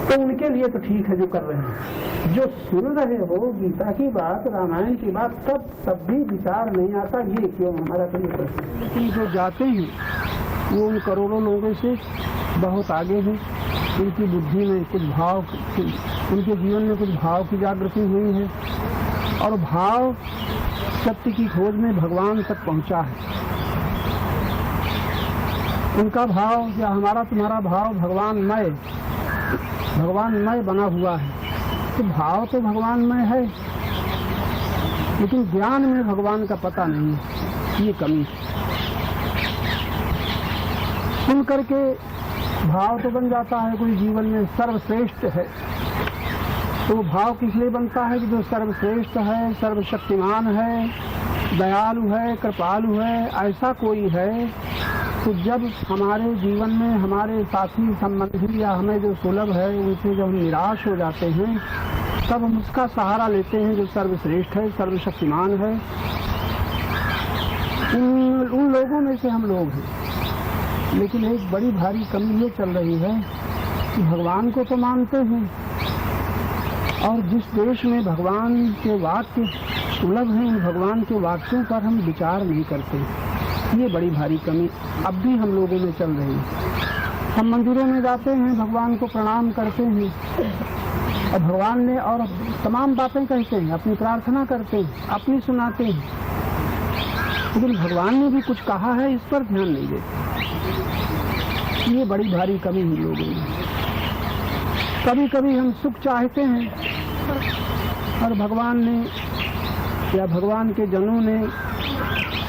तो उनके लिए तो ठीक है जो कर रहे हैं। जो सुन रहे हो गीता की बात, रामायण की बात, तब भी विचार नहीं आता ये क्यों हमारा तो ये प्रश्न। लेकिन जो जाते हैं वो उन करोड़ों लोगों से बहुत आगे हैं। उनकी बुद्धि में कुछ भाव, उनके जीवन में कुछ भाव की जागृति हुई है और भाव सत्य की खोज में भगवान तक पहुंचा है। उनका भाव या हमारा तुम्हारा भाव भगवानमय बना हुआ है। तो भाव तो भगवानमय है, लेकिन ज्ञान में भगवान का पता नहीं है, ये कमी है। सुन करके भाव तो बन जाता है कोई जीवन में सर्वश्रेष्ठ है, तो वो भाव किस लिए बनता है कि जो सर्वश्रेष्ठ है, सर्वशक्तिमान है, दयालु है, कृपालु है, ऐसा कोई है। तो जब हमारे जीवन में हमारे साथी संबंधी या हमें जो सुलभ है उनसे जब हम निराश हो जाते हैं, तब हम उसका सहारा लेते हैं जो सर्वश्रेष्ठ है, सर्वशक्तिमान है। उन लोगों में से हम लोग हैं। लेकिन एक बड़ी भारी कमी ये चल रही है कि भगवान को तो मानते हैं और जिस देश में भगवान के वाक्य सुलभ हैं, भगवान के वाक्यों पर हम विचार नहीं करते। ये बड़ी भारी कमी अब भी हम लोगों में चल रही है। हम मंदिरों में जाते हैं, भगवान को प्रणाम करते हैं और भगवान ने और तमाम बातें कहते हैं, अपनी प्रार्थना करते हैं, अपनी सुनाते हैं, लेकिन भगवान ने भी कुछ कहा है इस पर ध्यान नहीं देते। ये बड़ी भारी कमी हम लोगों में। कभी कभी हम सुख चाहते हैं और भगवान ने या भगवान के जनों ने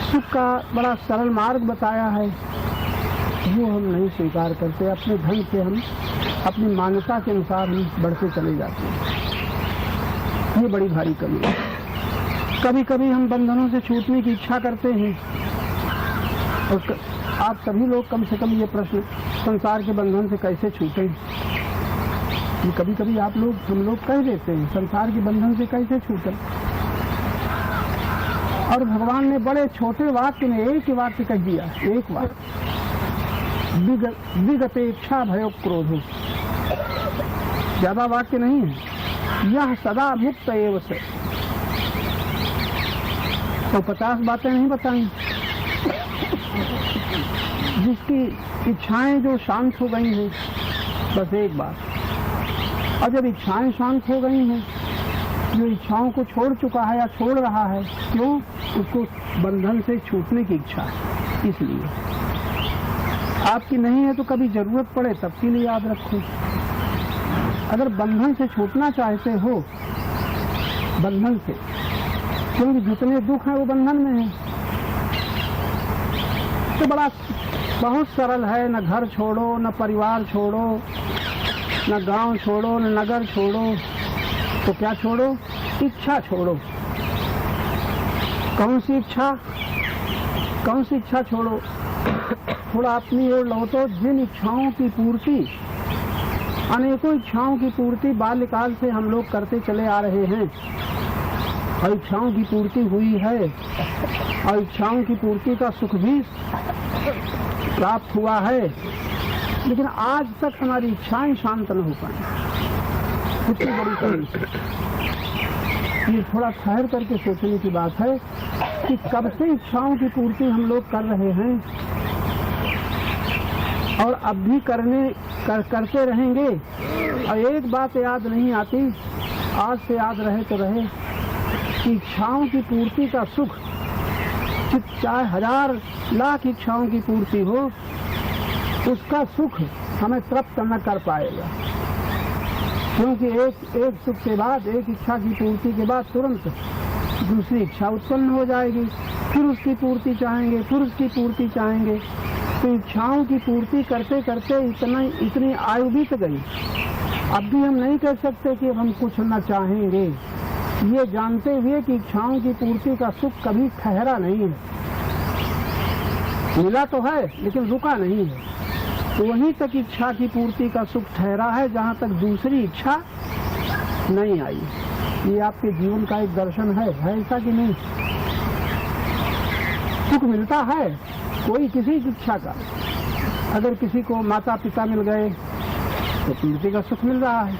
सुख का बड़ा सरल मार्ग बताया है, वो हम नहीं स्वीकार करते। अपने ढंग से हम अपनी मान्यता के अनुसार हम बढ़ते चले जाते हैं। ये बड़ी भारी कमी है। कभी कभी हम बंधनों से छूटने की इच्छा करते हैं और आप सभी लोग कम से कम ये प्रश्न, संसार के बंधन से कैसे छूटें, ये कभी कभी आप लोग हम लोग कह देते हैं, संसार के बंधन से कैसे छूटें। और भगवान ने बड़े छोटे वाक्य में एक ही वाक्य कह दिया, एक वाक्य, विगतेच्छा भयो क्रोधो। ज्यादा वाक्य नहीं है। यह सदा मुक्त एव से। तो 50 बातें नहीं बताई। जिसकी इच्छाएं जो शांत हो गई हैं, बस एक बात। और जब इच्छाएं शांत हो गई हैं, जो इच्छाओं को छोड़ चुका है या छोड़ रहा है, क्यों? उसको बंधन से छूटने की इच्छा है। इसलिए आपकी नहीं है तो कभी जरूरत पड़े तब के लिए याद रखो। अगर बंधन से छूटना चाहते हो, बंधन से, क्योंकि जितने दुख हैं वो बंधन में है, तो बहुत सरल है। न घर छोड़ो, न परिवार छोड़ो, न गांव छोड़ो, न नगर छोड़ो, तो क्या छोड़ो? इच्छा छोड़ो। कौन सी इच्छा? कौन सी इच्छा छोड़ो? थोड़ा अपनी ओर लौटो। जिन इच्छाओं की पूर्ति, अनेकों इच्छाओं की पूर्ति बाल्यकाल से हम लोग करते चले आ रहे हैं और इच्छाओं की पूर्ति हुई है और इच्छाओं की पूर्ति का सुख भी प्राप्त हुआ है, लेकिन आज तक हमारी इच्छाएं शांत न हो पाई। कितनी बड़ी कमी। ये थोड़ा ठहर करके सोचने की बात है कि कब से इच्छाओं की पूर्ति हम लोग कर रहे हैं और अब भी करते रहेंगे। और एक बात याद नहीं आती, आज से याद रहे तो रहे कि इच्छाओं की पूर्ति का सुख, चाहे 1000 लाख इच्छाओं की पूर्ति हो, उसका सुख हमें तृप्त न कर पाएगा। क्योंकि एक सुख के बाद, एक इच्छा की पूर्ति के बाद तुरंत दूसरी इच्छा उत्पन्न हो जाएगी, फिर उसकी पूर्ति चाहेंगे, फिर उसकी पूर्ति चाहेंगे। तो इच्छाओं की पूर्ति करते करते इतनी आयु बीत गई। अब भी हम नहीं कह सकते कि अब हम कुछ न चाहेंगे, ये जानते हुए कि इच्छाओं की पूर्ति का सुख कभी ठहरा नहीं है। मिला तो है लेकिन रुका नहीं है। तो वहीं तक इच्छा की पूर्ति का सुख ठहरा है जहाँ तक दूसरी इच्छा नहीं आई। ये आपके जीवन का एक दर्शन है ऐसा कि नहीं? सुख मिलता है कोई किसी इच्छा का। अगर किसी को माता पिता मिल गए तो पूर्ति का सुख मिल रहा है,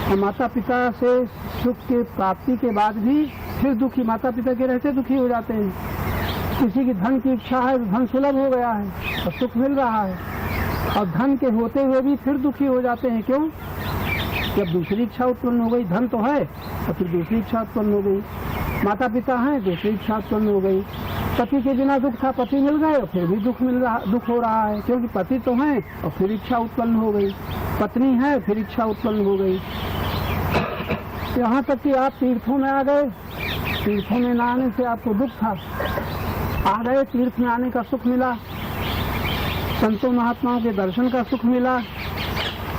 और माता पिता से सुख के प्राप्ति के बाद भी फिर दुखी, माता पिता के रहते दुखी हो जाते हैं। किसी की धन की इच्छा है तो धन सुलभ हो गया है और सुख मिल रहा है, और धन के होते हुए भी फिर दुखी हो जाते हैं। क्यों? जब दूसरी इच्छा उत्पन्न हो गई, धन तो है और फिर दूसरी इच्छा उत्पन्न हो गई। माता पिता हैं, दूसरी इच्छा उत्पन्न हो गई। पति के बिना दुख था, पति मिल गए और फिर भी दुख हो रहा है, क्योंकि पति तो हैं और फिर इच्छा उत्पन्न हो गई। पत्नी है फिर इच्छा उत्पन्न हो गई। यहाँ तक कि आप तीर्थों में आ गए, तीर्थों में न आने से आपको दुख था, आ गए, तीर्थ में आने का सुख मिला, संतों महात्माओं के दर्शन का सुख मिला,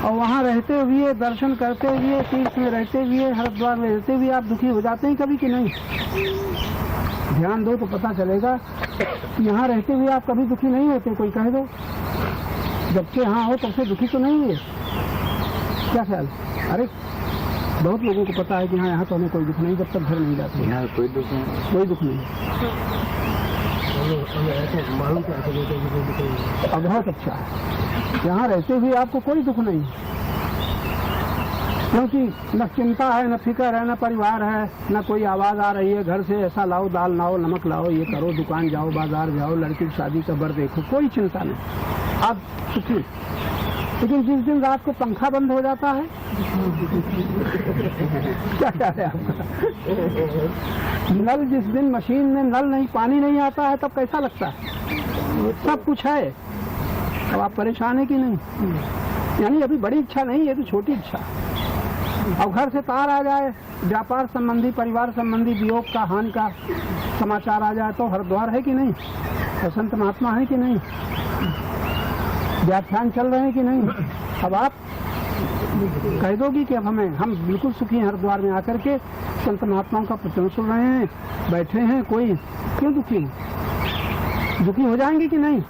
और वहाँ रहते हुए, दर्शन करते हुए, तीर्थ में रहते हुए, हरिद्वार में रहते हुए आप दुखी हो जाते हैं कभी कि नहीं? ध्यान दो तो पता चलेगा कि यहाँ रहते हुए आप कभी दुखी नहीं होते। कोई कह दो जब से यहाँ हो तब से दुखी तो नहीं हुए, क्या ख्याल? अरे बहुत लोगों को पता है कि हाँ यहाँ तो हमें कोई दुख नहीं, जब तक घर नहीं जाते। यहाँ कोई दुख नहीं, कोई दुख नहीं। मालूम क्या है? बहुत अच्छा है, यहाँ रहते हुए आपको कोई दुख नहीं, क्योंकि न चिंता है, न फिक्र है, न परिवार है, न कोई आवाज़ आ रही है घर से ऐसा लाओ, दाल लाओ, नमक लाओ, ये करो, दुकान जाओ, बाजार जाओ, लड़की की शादी का बर देखो, कोई चिंता नहीं, आप सुखी। लेकिन जिस दिन रात को पंखा बंद हो जाता है क्या ख्याल है आपका? नल जिस दिन मशीन में नल नहीं, पानी नहीं आता है, तब कैसा लगता है? सब कुछ है, अब आप परेशान है कि नहीं? यानी अभी बड़ी इच्छा नहीं, ये तो छोटी इच्छा। अब घर से तार आ जाए, व्यापार संबंधी, परिवार संबंधी वियोग का, हानि का समाचार आ जाए तो हरिद्वार है कि नहीं? और संत महात्मा है कि नहीं? व्याख्यान चल रहे हैं कि नहीं? अब आप कह दोगी कि अब हम बिल्कुल सुखी हैं हरिद्वार में आकर के, संत महात्माओं का प्रवचन सुन रहे हैं, बैठे हैं, कोई क्यों दुखी? दुखी हो जाएंगे कि नहीं?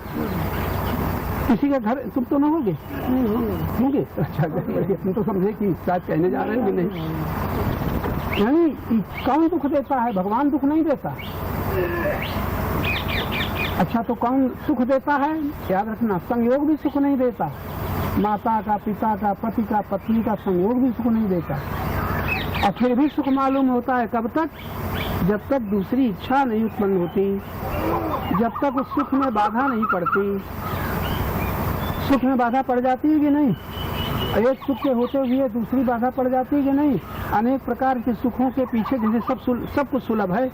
किसी का घर तुम तो न होगे? नहीं होंगे। अच्छा, तुम तो समझे कि शायद कहने जा रहे हैं कि नहीं। यानी कौन दुख देता है? भगवान दुख नहीं देता। अच्छा, तो कौन सुख देता है? याद रखना, संयोग भी सुख नहीं देता। माता का, पिता का, पति का, पत्नी का संयोग भी सुख नहीं देता। और फिर भी सुख मालूम होता है कब तक? जब तक दूसरी इच्छा नहीं उत्पन्न होती, जब तक उस सुख में बाधा नहीं पड़ती। सुख में बाधा पड़ जाती है कि नहीं? एक सुख के होते हुए दूसरी बाधा पड़ जाती है कि नहीं? अनेक प्रकार के सुखों के पीछे जैसे सब कुछ सुलभ है,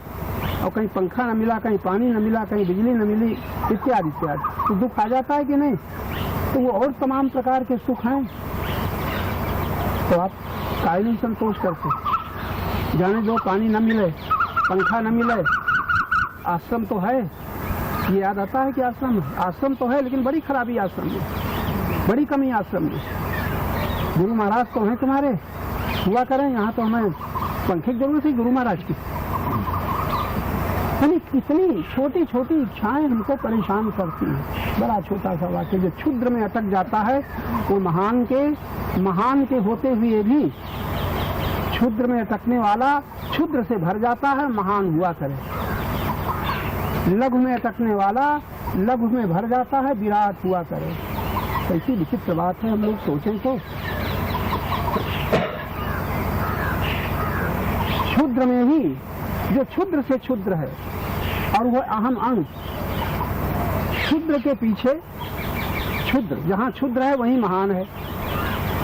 और कहीं पंखा न मिला, कहीं पानी न मिला, कहीं बिजली न मिली, इत्यादि इत्यादि, तो दुख आ जाता है कि नहीं? तो वो और तमाम प्रकार के सुख हैं, तो आप काहे नहीं संतोष करते? जाने दो, पानी न मिले, पंखा न मिले, आश्रम तो है, ये याद आता है कि आश्रम तो है, लेकिन बड़ी खराबी आश्रम में, बड़ी कमी आश्रम में। गुरु महाराज तो हैं तुम्हारे, हुआ करें, यहाँ तो हमें पंखे की जरूरत है गुरु महाराज की। यानी कितनी छोटी छोटी इच्छाएं हमको परेशान करती हैं। बड़ा छोटा सा वाक्य, जो क्षुद्र में अटक जाता है वो महान के होते हुए भी क्षुद्र में अटकने वाला क्षुद्र से भर जाता है, महान हुआ करे। लघु में अटकने वाला लघु में भर जाता है, विराट हुआ करे। ऐसी विचित्र बात है, हम लोग सोचें तो। क्षुद्र में ही जो क्षुद्र से क्षुद्र है और वह अहम अंग, क्षुद्र के पीछे क्षुद्र, जहाँ क्षुद्र है वहीं महान है।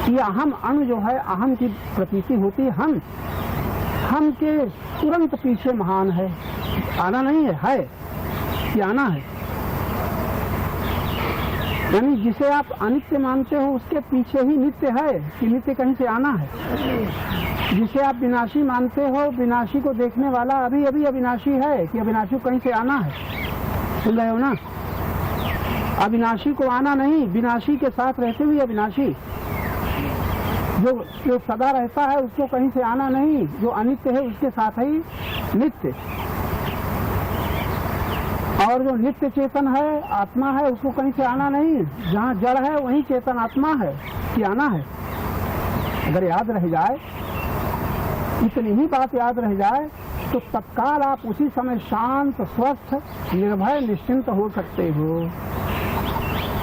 ये अहम अणु जो है, अहम की प्रतीति होती है, हम के तुरंत पीछे महान है, आना नहीं है कि आना है। यानी जिसे आप अनित्य मानते हो उसके पीछे ही नित्य है कि नित्य कहीं से आना है। जिसे आप विनाशी मानते हो, विनाशी को देखने वाला अभी अभी अविनाशी है कि अविनाशी को कहीं से आना है। सुन रहे हो ना? अविनाशी को आना नहीं, विनाशी के साथ रहते हुए अविनाशी। जो सदा रहता है उसको कहीं से आना नहीं, जो अनित्य है उसके साथ ही नित्य। और जो नित्य चेतन है, आत्मा है, उसको कहीं से आना नहीं। जहाँ जड़ है वहीं चेतन आत्मा है कि आना है। अगर याद रह जाए, इतनी ही बात याद रह जाए तो तत्काल आप उसी समय शांत, स्वस्थ, निर्भय, निश्चिंत हो सकते हो।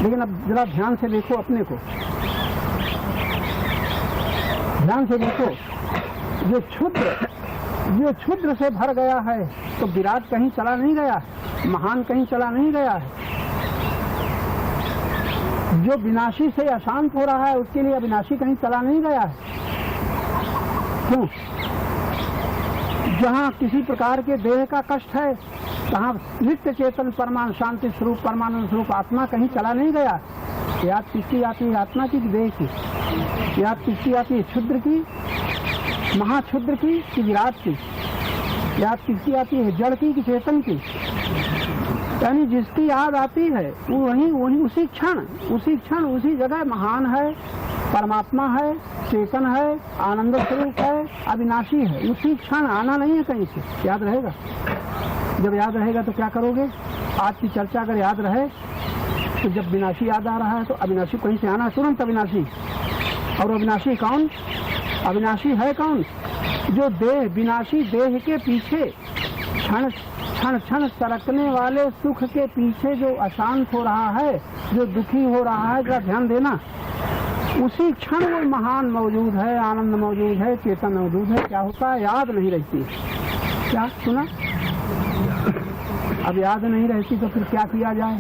लेकिन अब जरा ध्यान से देखो अपने को, ध्यान से देखो। ये क्षुद्र से भर गया है तो विराट कहीं चला नहीं गया, महान कहीं चला नहीं गया है। जो विनाशी से अशांत हो रहा है उसके लिए अविनाशी कहीं चला नहीं गया है। क्यों? जहाँ किसी प्रकार के देह का कष्ट है, तहाँ नित्य चेतन परमाणु शांति स्वरूप, परमानंद स्वरूप आत्मा कहीं चला नहीं गया। याद किसकी आती है? आत्मा की, देह की? याद किसकी आती है? क्षुद्र की, महाक्षुद्र की कि विराट की? याद किसकी आती है? जड़ की कि चेतन की? यानी जिसकी याद आती है वो वही उसी क्षण उसी जगह महान है, परमात्मा है, चेतन है, आनंद स्वरूप है, अविनाशी है। उसी क्षण आना नहीं है कहीं से। याद रहेगा? जब याद रहेगा तो क्या करोगे? आज की चर्चा अगर याद रहे तो जब विनाशी याद आ रहा है तो अविनाशी कहीं से आना है, तुरंत अविनाशी। और अविनाशी कौन? अविनाशी है कौन? जो देह, विनाशी देह के पीछे क्षण क्षण सरकने वाले सुख के पीछे जो अशांत हो रहा है, जो दुखी हो रहा है, जरा ध्यान देना। उसी क्षण वो महान मौजूद है, आनंद मौजूद है, चेतन मौजूद है। क्या होता है? याद नहीं रहती। क्या सुना? अब याद नहीं रहती तो फिर क्या किया जाए?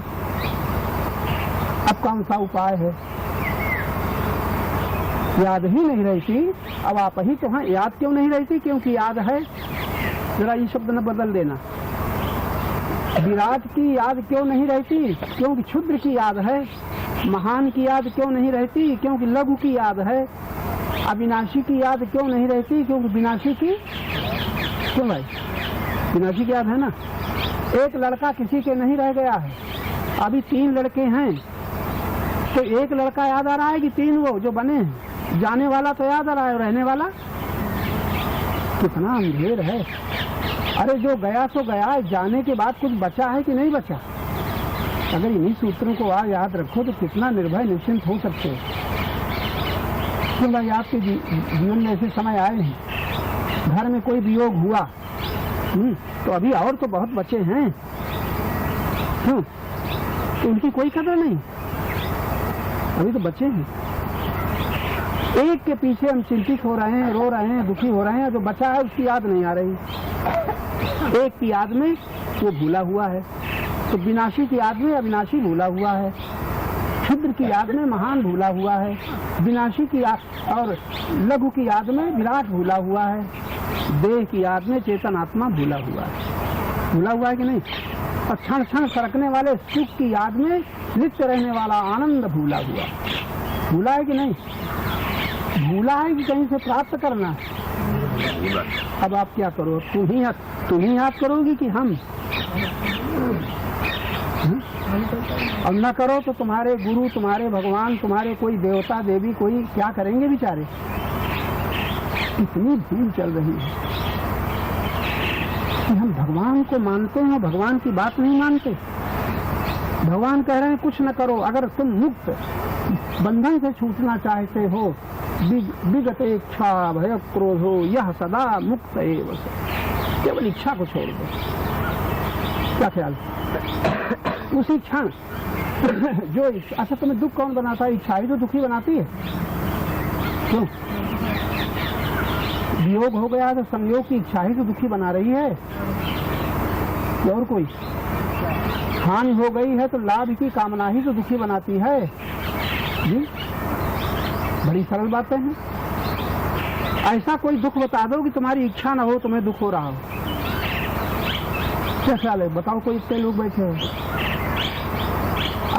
अब कौन सा उपाय है? याद ही नहीं रहती, अब आप ही तो हैं। याद क्यों नहीं रहती? क्योंकि याद है। जरा ये शब्द न बदल देना। विराट की याद क्यों नहीं रहती? क्योंकि क्षुद्र की याद है। महान की याद क्यों नहीं रहती? क्योंकि लघु की याद है। अविनाशी की याद क्यों नहीं रहती? क्योंकि विनाशी की। क्यों भाई? विनाशी की याद है ना। एक लड़का किसी के नहीं रह गया है, अभी 3 लड़के हैं, तो एक लड़का याद आ रहा है कि 3 वो जो बने हैं? जाने वाला तो याद आ रहा है, रहने वाला कितना अंधेर है। अरे जो गया सो गया, जाने के बाद कुछ बचा है कि नहीं बचा? अगर इन्हीं सूत्रों को आज याद रखो तो कितना निर्भय निश्चिंत हो सकते हो। क्यों भाई? आपके जीवन में ऐसे समय आए हैं, घर में कोई वियोग हुआ, तो अभी और तो बहुत बचे हैं। क्यों? तो उनकी कोई कदर नहीं, अभी तो बचे हैं। एक के पीछे हम चिंतित हो रहे हैं, रो रहे हैं, दुखी हो रहे हैं, जो बचा है उसकी याद नहीं आ रही। एक की याद में वो भूला हुआ है, तो विनाशी की याद में अविनाशी भूला हुआ है, क्षुद्र की याद में महान भूला हुआ है, विनाशी की याद और लघु की याद में विराट भूला हुआ है, देह की याद में चेतन आत्मा भूला हुआ है। भूला हुआ है कि नहीं? और क्षण क्षण सरकने वाले सुख की याद में नित्य रहने वाला आनंद भूला हुआ। भूला है कि नहीं? भूला है कि कहीं से प्राप्त करना? अब आप क्या करो? तुम ही याद करोगी कि हम? अब न करो तो तुम्हारे गुरु, तुम्हारे भगवान, तुम्हारे कोई देवता देवी कोई क्या करेंगे बेचारे? इतनी भूल चल रही है कि हम भगवान को मानते हैं, भगवान की बात नहीं मानते। भगवान कह रहे हैं कुछ न करो, अगर तुम मुक्त बंधन से छूटना चाहते हो, विगत इच्छा भय क्रोध हो, यह सदा मुक्त एव से। केवल इच्छा को छोड़ दो। क्या ख्याल? उसी क्षण जो अच्छा, तुम्हें दुख कौन बनाता है? इच्छा ही तो दुखी बनाती है। क्यों? वियोग हो गया तो संयोग की इच्छा ही तो दुखी बना रही है, और कोई हानि हो गई है तो लाभ की कामना ही तो दुखी बनाती है। जी, बड़ी सरल बातें हैं। ऐसा कोई दुख बता दो कि तुम्हारी इच्छा ना हो, तुम्हें दुख हो रहा हो। क्या ख्याल है? बताओ, कोई इतने लोग बैठे हो,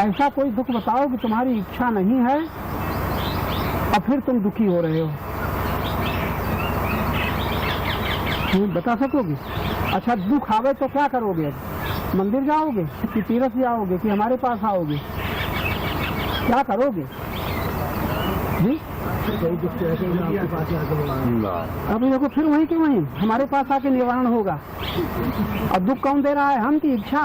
ऐसा कोई दुख बताओ कि तुम्हारी इच्छा नहीं है और फिर तुम दुखी हो रहे हो। बता सकोगे? अच्छा, दुख आवे तो क्या करोगे? अब मंदिर जाओगे कि तीर्थ जाओगे कि हमारे पास आओगे? क्या करोगे जी? कोई दुख तो ऐसे ही ना आपके पास आके बुलाएं। अब देखो, फिर वहीं के वहीं हमारे पास आके निवारण होगा। और दुख कौन दे रहा है? हम की इच्छा।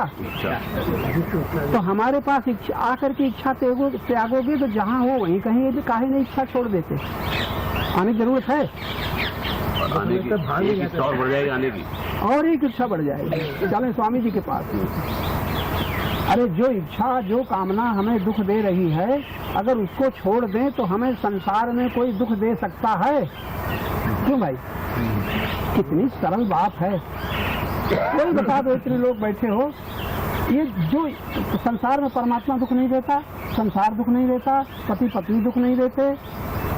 तो हमारे पास इच्छा आकर के इच्छा त्यागोगे तो जहाँ हो वहीं कहीं काहे नहीं इच्छा छोड़ देते? आने की जरूरत है, आने की इच्छा और बढ़ जाएगी, आने की और एक इच्छा बढ़ जाएगी। चलें स्वामी जी के पास। अरे जो इच्छा, जो कामना हमें दुख दे रही है, अगर उसको छोड़ दें तो हमें संसार में कोई दुख दे सकता है? क्यों भाई? कितनी सरल बात है। कोई बता दो, इतने लोग बैठे हो, ये जो संसार में परमात्मा दुख नहीं देता, संसार दुख नहीं देता, पति पत्नी दुख नहीं देते,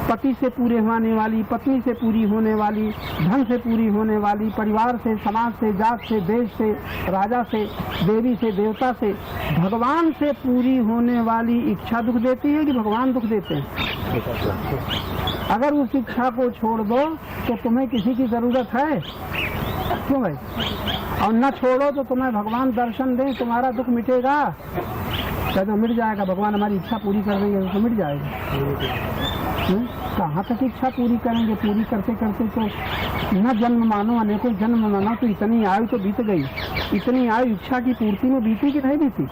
पति से पूरे होने वाली, पत्नी से पूरी होने वाली, धन से पूरी होने वाली, परिवार से, समाज से, जात से, देश से, राजा से, देवी से, देवता से, भगवान से पूरी होने वाली इच्छा दुख देती है कि भगवान दुख देते हैं? अगर उस इच्छा को छोड़ दो तो तुम्हें किसी की जरूरत है? क्यों भाई? और न छोड़ो तो तुम्हें भगवान दर्शन दें, तुम्हारा दुख मिटेगा? तो मिट जाएगा, भगवान हमारी इच्छा पूरी कर देंगे तो मिट जाएगा। कहाँ तक इच्छा पूरी करेंगे? पूरी करते करते तो न जन्म मानो, अनेकों जन्म मानो, तो इतनी आयु तो बीत गई। इतनी आयु इच्छा की पूर्ति में बीती कि नहीं बीती?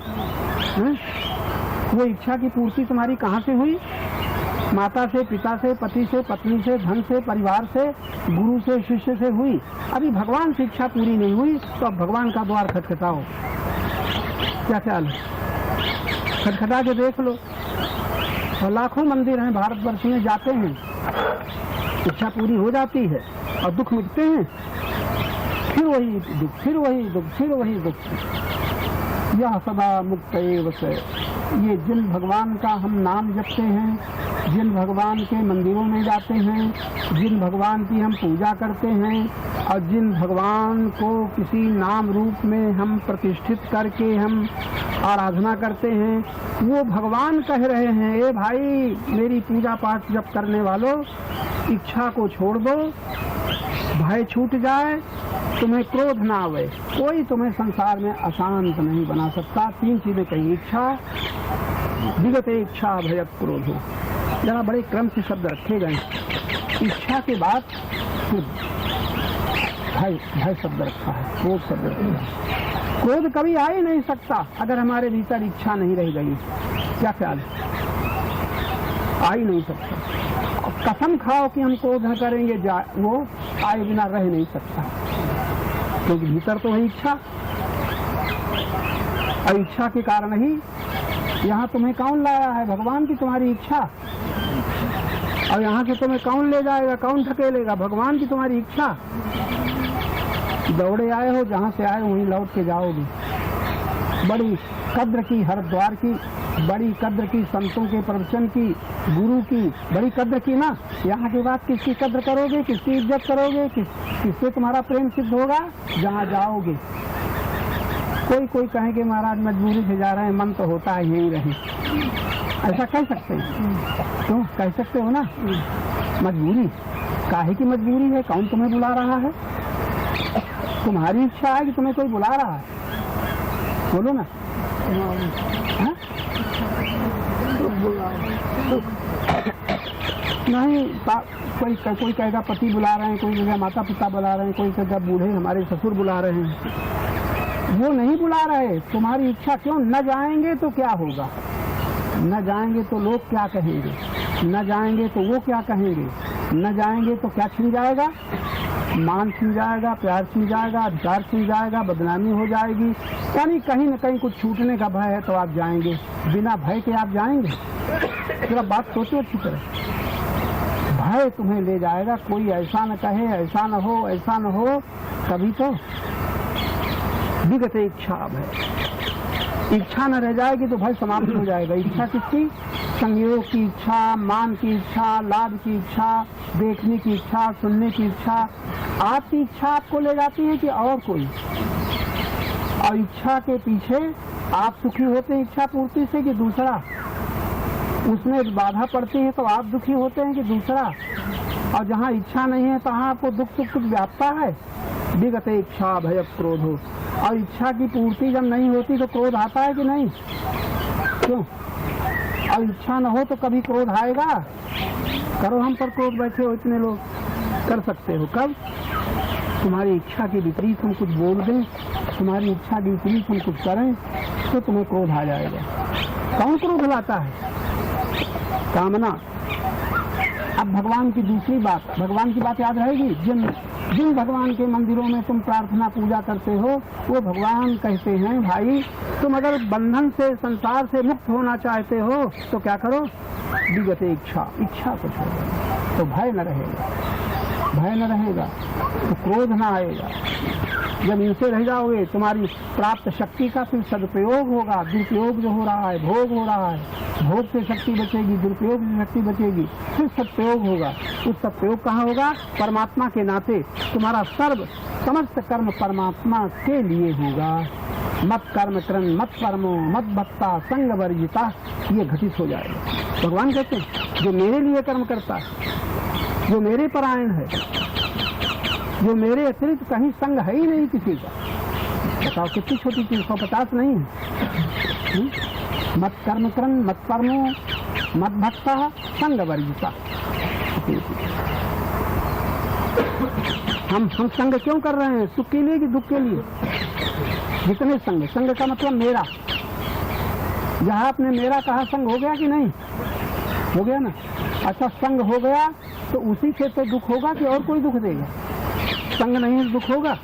वो इच्छा की पूर्ति तुम्हारी कहाँ से हुई? माता से, पिता से, पति से, पत्नी से, धन से, परिवार से, गुरु से, शिष्य से हुई। अभी भगवान से इच्छा पूरी नहीं हुई तो अब भगवान का द्वार खटखटाओ। क्या ख्याल है? खटखटा के देख लो। और लाखों मंदिर हैं भारतवर्ष में, जाते हैं, इच्छा पूरी हो जाती है और दुख मिटते हैं, फिर वही दुख, फिर वही दुख, फिर वही दुख। यह सदा मुक्त एव से। ये जिन भगवान का हम नाम जपते हैं, जिन भगवान के मंदिरों में जाते हैं, जिन भगवान की हम पूजा करते हैं और जिन भगवान को किसी नाम रूप में हम प्रतिष्ठित करके हम आराधना करते हैं, वो भगवान कह रहे हैं, ए भाई मेरी पूजा पाठ जप करने वालों, इच्छा को छोड़ दो, भय छूट जाए, तुम्हें क्रोध ना आवे, कोई तुम्हें संसार में अशांत नहीं बना सकता। 3 चीजें कही, इच्छा, विगत इच्छा, भय, क्रोध। जरा बड़े क्रम से शब्द रखे गए। इच्छा के बाद फिर भय शब्द रखा है, क्रोध शब्द रखा है। क्रोध कभी आ ही नहीं सकता अगर हमारे भीतर इच्छा नहीं रह गई। क्या ख्याल है? आ ही नहीं सकता। कसम खाओ कि हम क्रोध न करेंगे, वो आए बिना रह नहीं सकता, क्योंकि भीतर तो है इच्छा। और इच्छा के कारण ही यहाँ तुम्हें कौन लाया है? भगवान की तुम्हारी इच्छा। और यहाँ से तुम्हें कौन ले जाएगा? कौन धकेलेगा? भगवान की तुम्हारी इच्छा। दौड़े आए हो, जहाँ से आए वहीं लौट के जाओगे। बड़ी कद्र की हरिद्वार की, बड़ी कद्र की संतों के प्रवचन की, गुरु की बड़ी कद्र की ना। यहाँ के बाद किसकी कद्र करोगे? किसकी इज्जत करोगे? किससे तुम्हारा प्रेम सिद्ध होगा? जहाँ जाओगे। कोई कहेंगे महाराज मजबूरी से जा रहे हैं, मन तो होता है यहीं रहे। ऐसा कह सकते हैं? तो कह सकते हो ना, मजबूरी। काहे की मजबूरी है? कौन तुम्हें बुला रहा है? तुम्हारी इच्छा है कि तुम्हें कोई बुला रहा है? बोलो ना। हाँ? नहीं, कोई कहेगा पति बुला रहे हैं, कोई कहेगा माता पिता बुला रहे हैं, कोई कहेगा बूढ़े हमारे ससुर बुला रहे हैं। वो नहीं बुला रहे, तुम्हारी इच्छा। क्यों? न जाएंगे तो क्या होगा? न जाएंगे तो लोग क्या कहेंगे? न जाएंगे तो वो क्या कहेंगे? न जाएंगे तो क्या छिन जाएगा? मान छिन जाएगा, प्यार छिन जाएगा, अधिकार छिन जाएगा, बदनामी हो जाएगी। यानी कहीं न कहीं कुछ छूटने का भय है तो आप जाएंगे। बिना भय के आप जाएंगे? जरा बात सोचो अच्छी तरह। भय तुम्हें ले जाएगा। कोई ऐसा न कहे, ऐसा न हो, ऐसा न हो, तभी तो विगत इच्छा। भय, इच्छा न रह जाएगी तो भय समाप्त हो जाएगा। इच्छा किसकी? संयोग की इच्छा, मान की इच्छा, लाभ की इच्छा, देखने की इच्छा, सुनने की इच्छा, आपकी इच्छा आपको ले जाती है कि और कोई? और इच्छा के पीछे आप सुखी होते हैं इच्छा पूर्ति से कि दूसरा? उसमें बाधा पड़ती है तो आप दुखी होते हैं कि दूसरा? और जहाँ इच्छा नहीं है तहाँ आपको दुख सुख सुख व्यापता है। विगत इच्छा भय क्रोध हो, और इच्छा की पूर्ति जब नहीं होती तो क्रोध आता है कि नहीं? क्यों? और इच्छा न हो तो कभी क्रोध आएगा? करो हम पर क्रोध, बैठे हो इतने लोग, कर सकते हो कब? तुम्हारी इच्छा के विपरीत हम कुछ बोल दें, तुम्हारी इच्छा के विपरीत हम कुछ करें तो तुम्हें क्रोध आ जाएगा। कौन क्रोध लाता है? कामना। अब भगवान की दूसरी बात, भगवान की बात याद रहेगी। जिन भगवान के मंदिरों में तुम प्रार्थना पूजा करते हो वो भगवान कहते हैं भाई तुम अगर बंधन से, संसार से मुक्त होना चाहते हो तो क्या करो? विगत इच्छा को छोड़ो तो भय न रहेगा, भय न रहेगा तो क्रोध न आएगा। जब इनसे रह जाओगे तुम्हारी प्राप्त शक्ति का फिर सदुपयोग होगा। दुरुपयोग जो हो रहा है, भोग हो रहा है, भोग से शक्ति बचेगी, दुरुपयोग से शक्ति बचेगी, फिर सदुपयोग होगा। उस सदुपयोग कहाँ होगा? परमात्मा के नाते तुम्हारा समस्त कर्म परमात्मा के लिए होगा। मत कर्म कृन मत कर्मो मत भक्ता संग वर्जिता, ये घटित हो जाएगा। भगवान कहते हैं जो मेरे लिए कर्म करता है, जो मेरे परायण है, जो मेरे अतिरिक्त कहीं संग है ही नहीं किसी का। बताओ कितनी छोटी चीज, 150 नहीं है। मत कर्म करन मत कर्मो मत भक्ता संग वर्जिता। हम संग क्यों कर रहे हैं? सुख के लिए कि दुख के लिए? जितने संग का मतलब मेरा, जहाँ आपने मेरा कहा संग हो गया कि नहीं? हो गया ना। अच्छा संग हो गया तो उसी से तो दुख होगा कि और कोई दुख देगा? संग नहीं तो दुख होगा?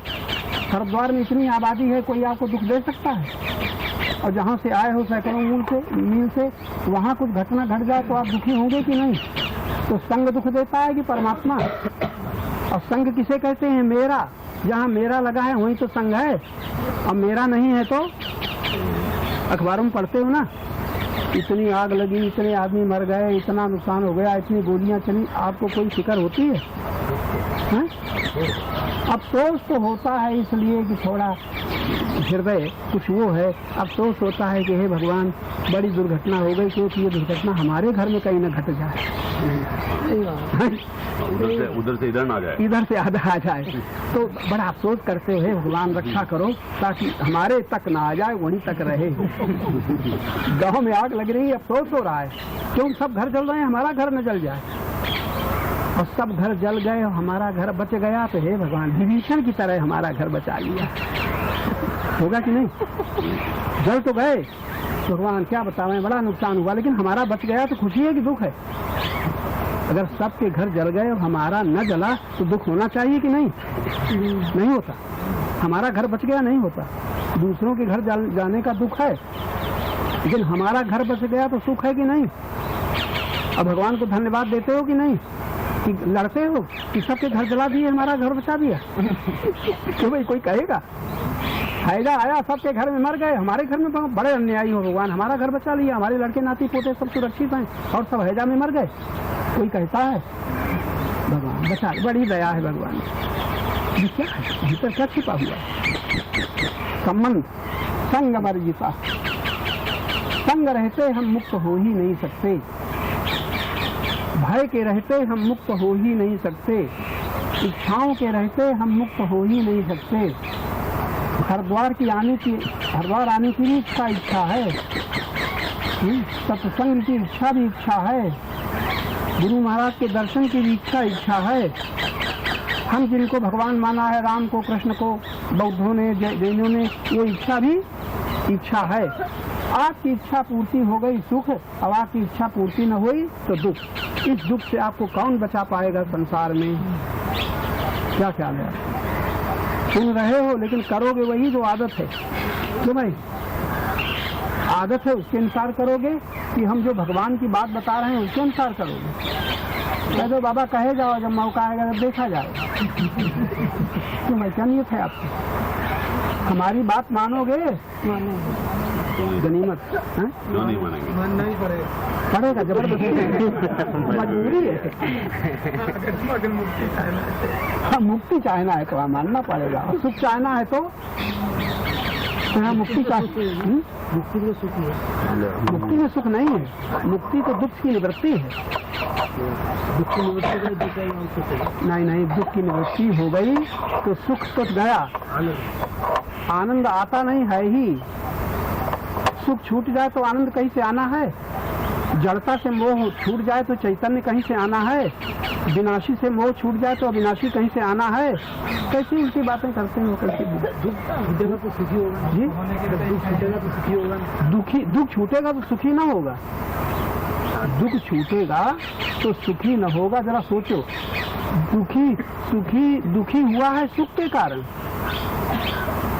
हरिद्वार में इतनी आबादी है, कोई आपको दुख दे सकता है? और जहाँ से आए हो सैकड़ों मील से, वहाँ कुछ घटना घट जाए तो आप दुखी होंगे कि नहीं? तो संग दुख देता है कि परमात्मा? और संग किसे कहते हैं? मेरा। जहाँ मेरा लगा है वहीं तो संग है, और मेरा नहीं है तो? अखबारों में पढ़ते हो ना, इतनी आग लगी, इतने आदमी मर गए, इतना नुकसान हो गया, इतनी गोलियां चली, आपको कोई फिक्र होती है? हैं? अफसोस तो होता है इसलिए कि थोड़ा हृदय कुछ वो है, अफसोस होता है कि हे भगवान बड़ी दुर्घटना हो गई, क्योंकि ये दुर्घटना हमारे घर में कहीं न घट जाए, उधर से इधर ना जाए, इधर से आधा आ जाए, तो बड़ा अफसोस करते हुए भगवान रक्षा करो ताकि हमारे तक ना आ जाए, वहीं तक रहे। गांव में आग लग रही है, अफसोस हो रहा है, क्यों सब घर जल रहे हैं, हमारा घर न जल जाए। और सब घर जल गए और हमारा घर बच गया तो हे भगवान विभीषण की तरह हमारा घर बचा लिया। होगा कि नहीं? जल तो गए, भगवान क्या बतावें, बड़ा नुकसान हुआ, लेकिन हमारा बच गया तो खुशी है कि दुख है? अगर सबके घर जल गए और हमारा न जला तो दुख होना चाहिए कि नहीं? नहीं होता। हमारा घर बच गया नहीं होता, दूसरों के घर जल जाने का दुख है, लेकिन हमारा घर बच गया तो सुख है कि नहीं? और भगवान को धन्यवाद देते हो कि नहीं? कि लड़ते हो कि सबके घर जला दिए, हमारा घर बचा दिया? तो भाई कोई कहेगा फायदा आया, सबके घर में मर गए, हमारे घर में तो बड़े अन्यायी हो भगवान, हमारा घर बचा लिया, हमारे लड़के नाती पोते सब सुरक्षित हैं और सब हैजा में मर गए, कोई कहता है? भगवान बचा, बड़ी दया है भगवान। ये क्या है भीतर, क्या छिपा हुआ? संबंध संग वर्जिता। संग रहते हम मुक्त हो ही नहीं सकते, भय के रहते हम मुक्त हो ही नहीं सकते, इच्छाओं के रहते हम मुक्त हो ही नहीं सकते। हरिद्वार आने की भी इच्छा है, सत्संग की इच्छा भी इच्छा है, गुरु महाराज के दर्शन की भी इच्छा है। हम जिनको भगवान माना है, राम को, कृष्ण को, बौद्धों ने, जैनों ने, ये इच्छा भी इच्छा है। आपकी इच्छा पूर्ति हो गई सुख, अब आपकी इच्छा पूर्ति न हुई तो दुख। इस दुख से आपको कौन बचा पाएगा संसार में? क्या ख्याल है? सुन रहे हो लेकिन करोगे वही जो आदत है। क्यों भाई? आदत है उसके अनुसार करोगे कि हम जो भगवान की बात बता रहे हैं उसके अनुसार करोगे? कह दो बाबा कहे जाओ, जब मौका आएगा तब देखा जाएगा। क्यों भाई, क्या नियत है आपकी? हमारी बात मानोगे? गनीमत हैं? क्यों नहीं मानेंगे? मानना ही पड़ेगा। पड़ेगा, जबरदस्ती मजबूरी है। अगर मुक्ति चाहना है हाँ, मुक्ति चाहना है तो मानना पड़ेगा, और सुख चाहना है तो हाँ, मुक्ति मुक्ति में सुख है, मुक्ति में सुख नहीं है। मुक्ति तो दुख की निवृत्ति है। दुख की निवृत्ति का दुख है और सुख है। नहीं नहीं, दुख की निवृत्ति हो गई तो सुख तो गया, आनंद आता नहीं है ही। सुख छूट जाए तो आनंद कहीं से आना है? जड़ता से मोह छूट जाए तो चैतन्य कहीं से आना है? विनाशी से मोह छूट जाए तो अविनाशी कहीं से आना है? कैसी उल्टी बातें करते हो? कैसी दुख छूटेगा तो सुखी होगा जी? दुख छूटेगा तो सुखी होगा। दुख छूटेगा तो सुखी ना होगा। दुख छूटेगा तो सुखी न होगा। जरा सोचो, दुखी हुआ है सुख के कारण।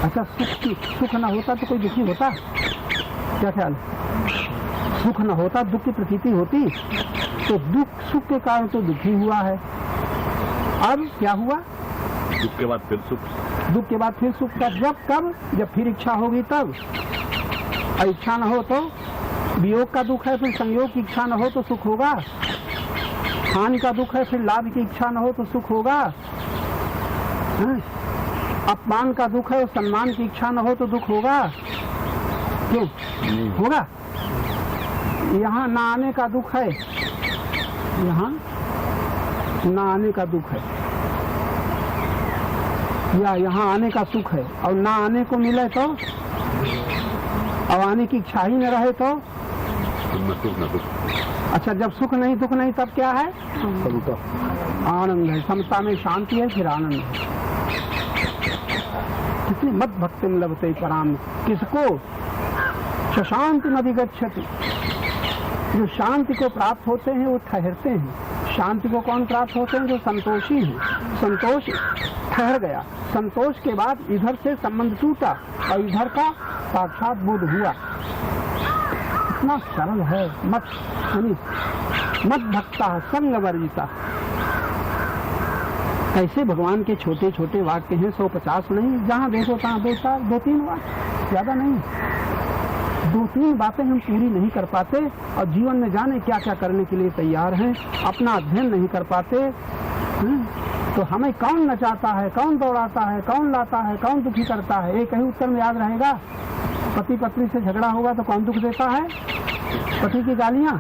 अच्छा, सुख न होता तो कोई दुखी होता? क्या ख्याल? सुख न होता, दुख की प्रतीति होती, तो दुख सुख के कारण तो दुखी हुआ है। अब क्या हुआ? दुख के बाद फिर सुख। दुख के बाद फिर सुख का कब? जब फिर इच्छा होगी तब। और इच्छा न हो तो वियोग का दुख है, फिर संयोग की इच्छा न हो तो सुख होगा। हानि का दुख है, फिर लाभ की इच्छा न हो तो सुख होगा। अपमान का दुख है और सम्मान की इच्छा न हो तो दुख होगा। क्यों होगा? यहाँ ना आने का दुख है, यहाँ ना आने का दुख है, या यहाँ आने का सुख है। और ना आने को मिले तो, और आने की इच्छा ही न रहे तो न दुख। अच्छा, जब सुख नहीं दुख नहीं तब क्या है? आनंद है। समता में शांति है, फिर आनंद है। कितनी मत भक्ति में लभते पराम। किसको? शांति नधिगच्छति। जो शांति को प्राप्त होते हैं वो ठहरते हैं। शांति को कौन प्राप्त होते हैं? जो संतोषी हैं। संतोष ठहर गया, संतोष के बाद इधर से संबंध टूटा और इधर का साक्षात बोध हुआ। इतना सरल है। मत भक्ता संग वर्जिता। ऐसे भगवान के छोटे छोटे वाक्य हैं, 150 नहीं, जहाँ देखो तहाँ 2-3 वाक्य, ज्यादा नहीं। 2-3 बातें हम पूरी नहीं कर पाते और जीवन में जाने क्या क्या करने के लिए तैयार हैं, अपना अध्ययन नहीं कर पाते। तो हमें कौन नचाता है, कौन दौड़ाता है, कौन लाता है, कौन दुखी करता है? एक ही उत्तर में याद रहेगा। पति पत्नी से झगड़ा होगा तो कौन दुख देता है? पति की गालियाँ,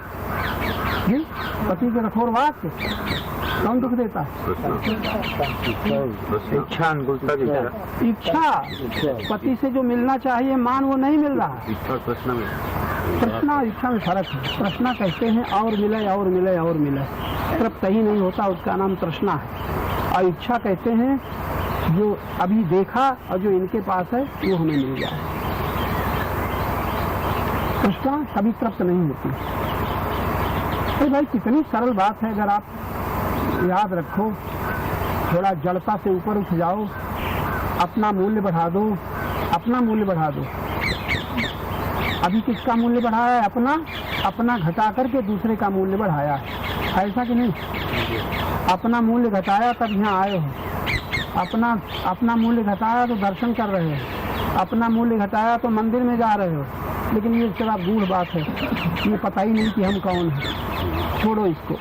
पति के कठोर वाक्य, कौन दुख देता है? इच्छा। पति से जो मिलना चाहिए मान, वो नहीं मिल रहा। तृष्णा इच्छा में फर्क है। तृष्णा कहते हैं और मिले और मिले और मिले, तृप्त ही नहीं होता, उसका नाम तृष्णा है। और इच्छा कहते हैं जो अभी देखा और जो इनके पास है वो हमें मिल जाए। तृष्णा कभी तृप्त नहीं होती। तो भाई कितनी सरल बात है। अगर आप याद रखो, थोड़ा जड़ता से ऊपर उठ जाओ, अपना मूल्य बढ़ा दो, अपना मूल्य बढ़ा दो। अभी किसका मूल्य बढ़ाया है? अपना घटा करके दूसरे का मूल्य बढ़ाया है, ऐसा कि नहीं? अपना मूल्य घटाया तब यहाँ आए हो, अपना मूल्य घटाया तो दर्शन कर रहे हो, अपना मूल्य घटाया तो मंदिर में जा रहे हो। लेकिन ये सिर्फ गूढ़ बात है, ये पता ही नहीं कि हम कौन हैं। छोड़ो इसको।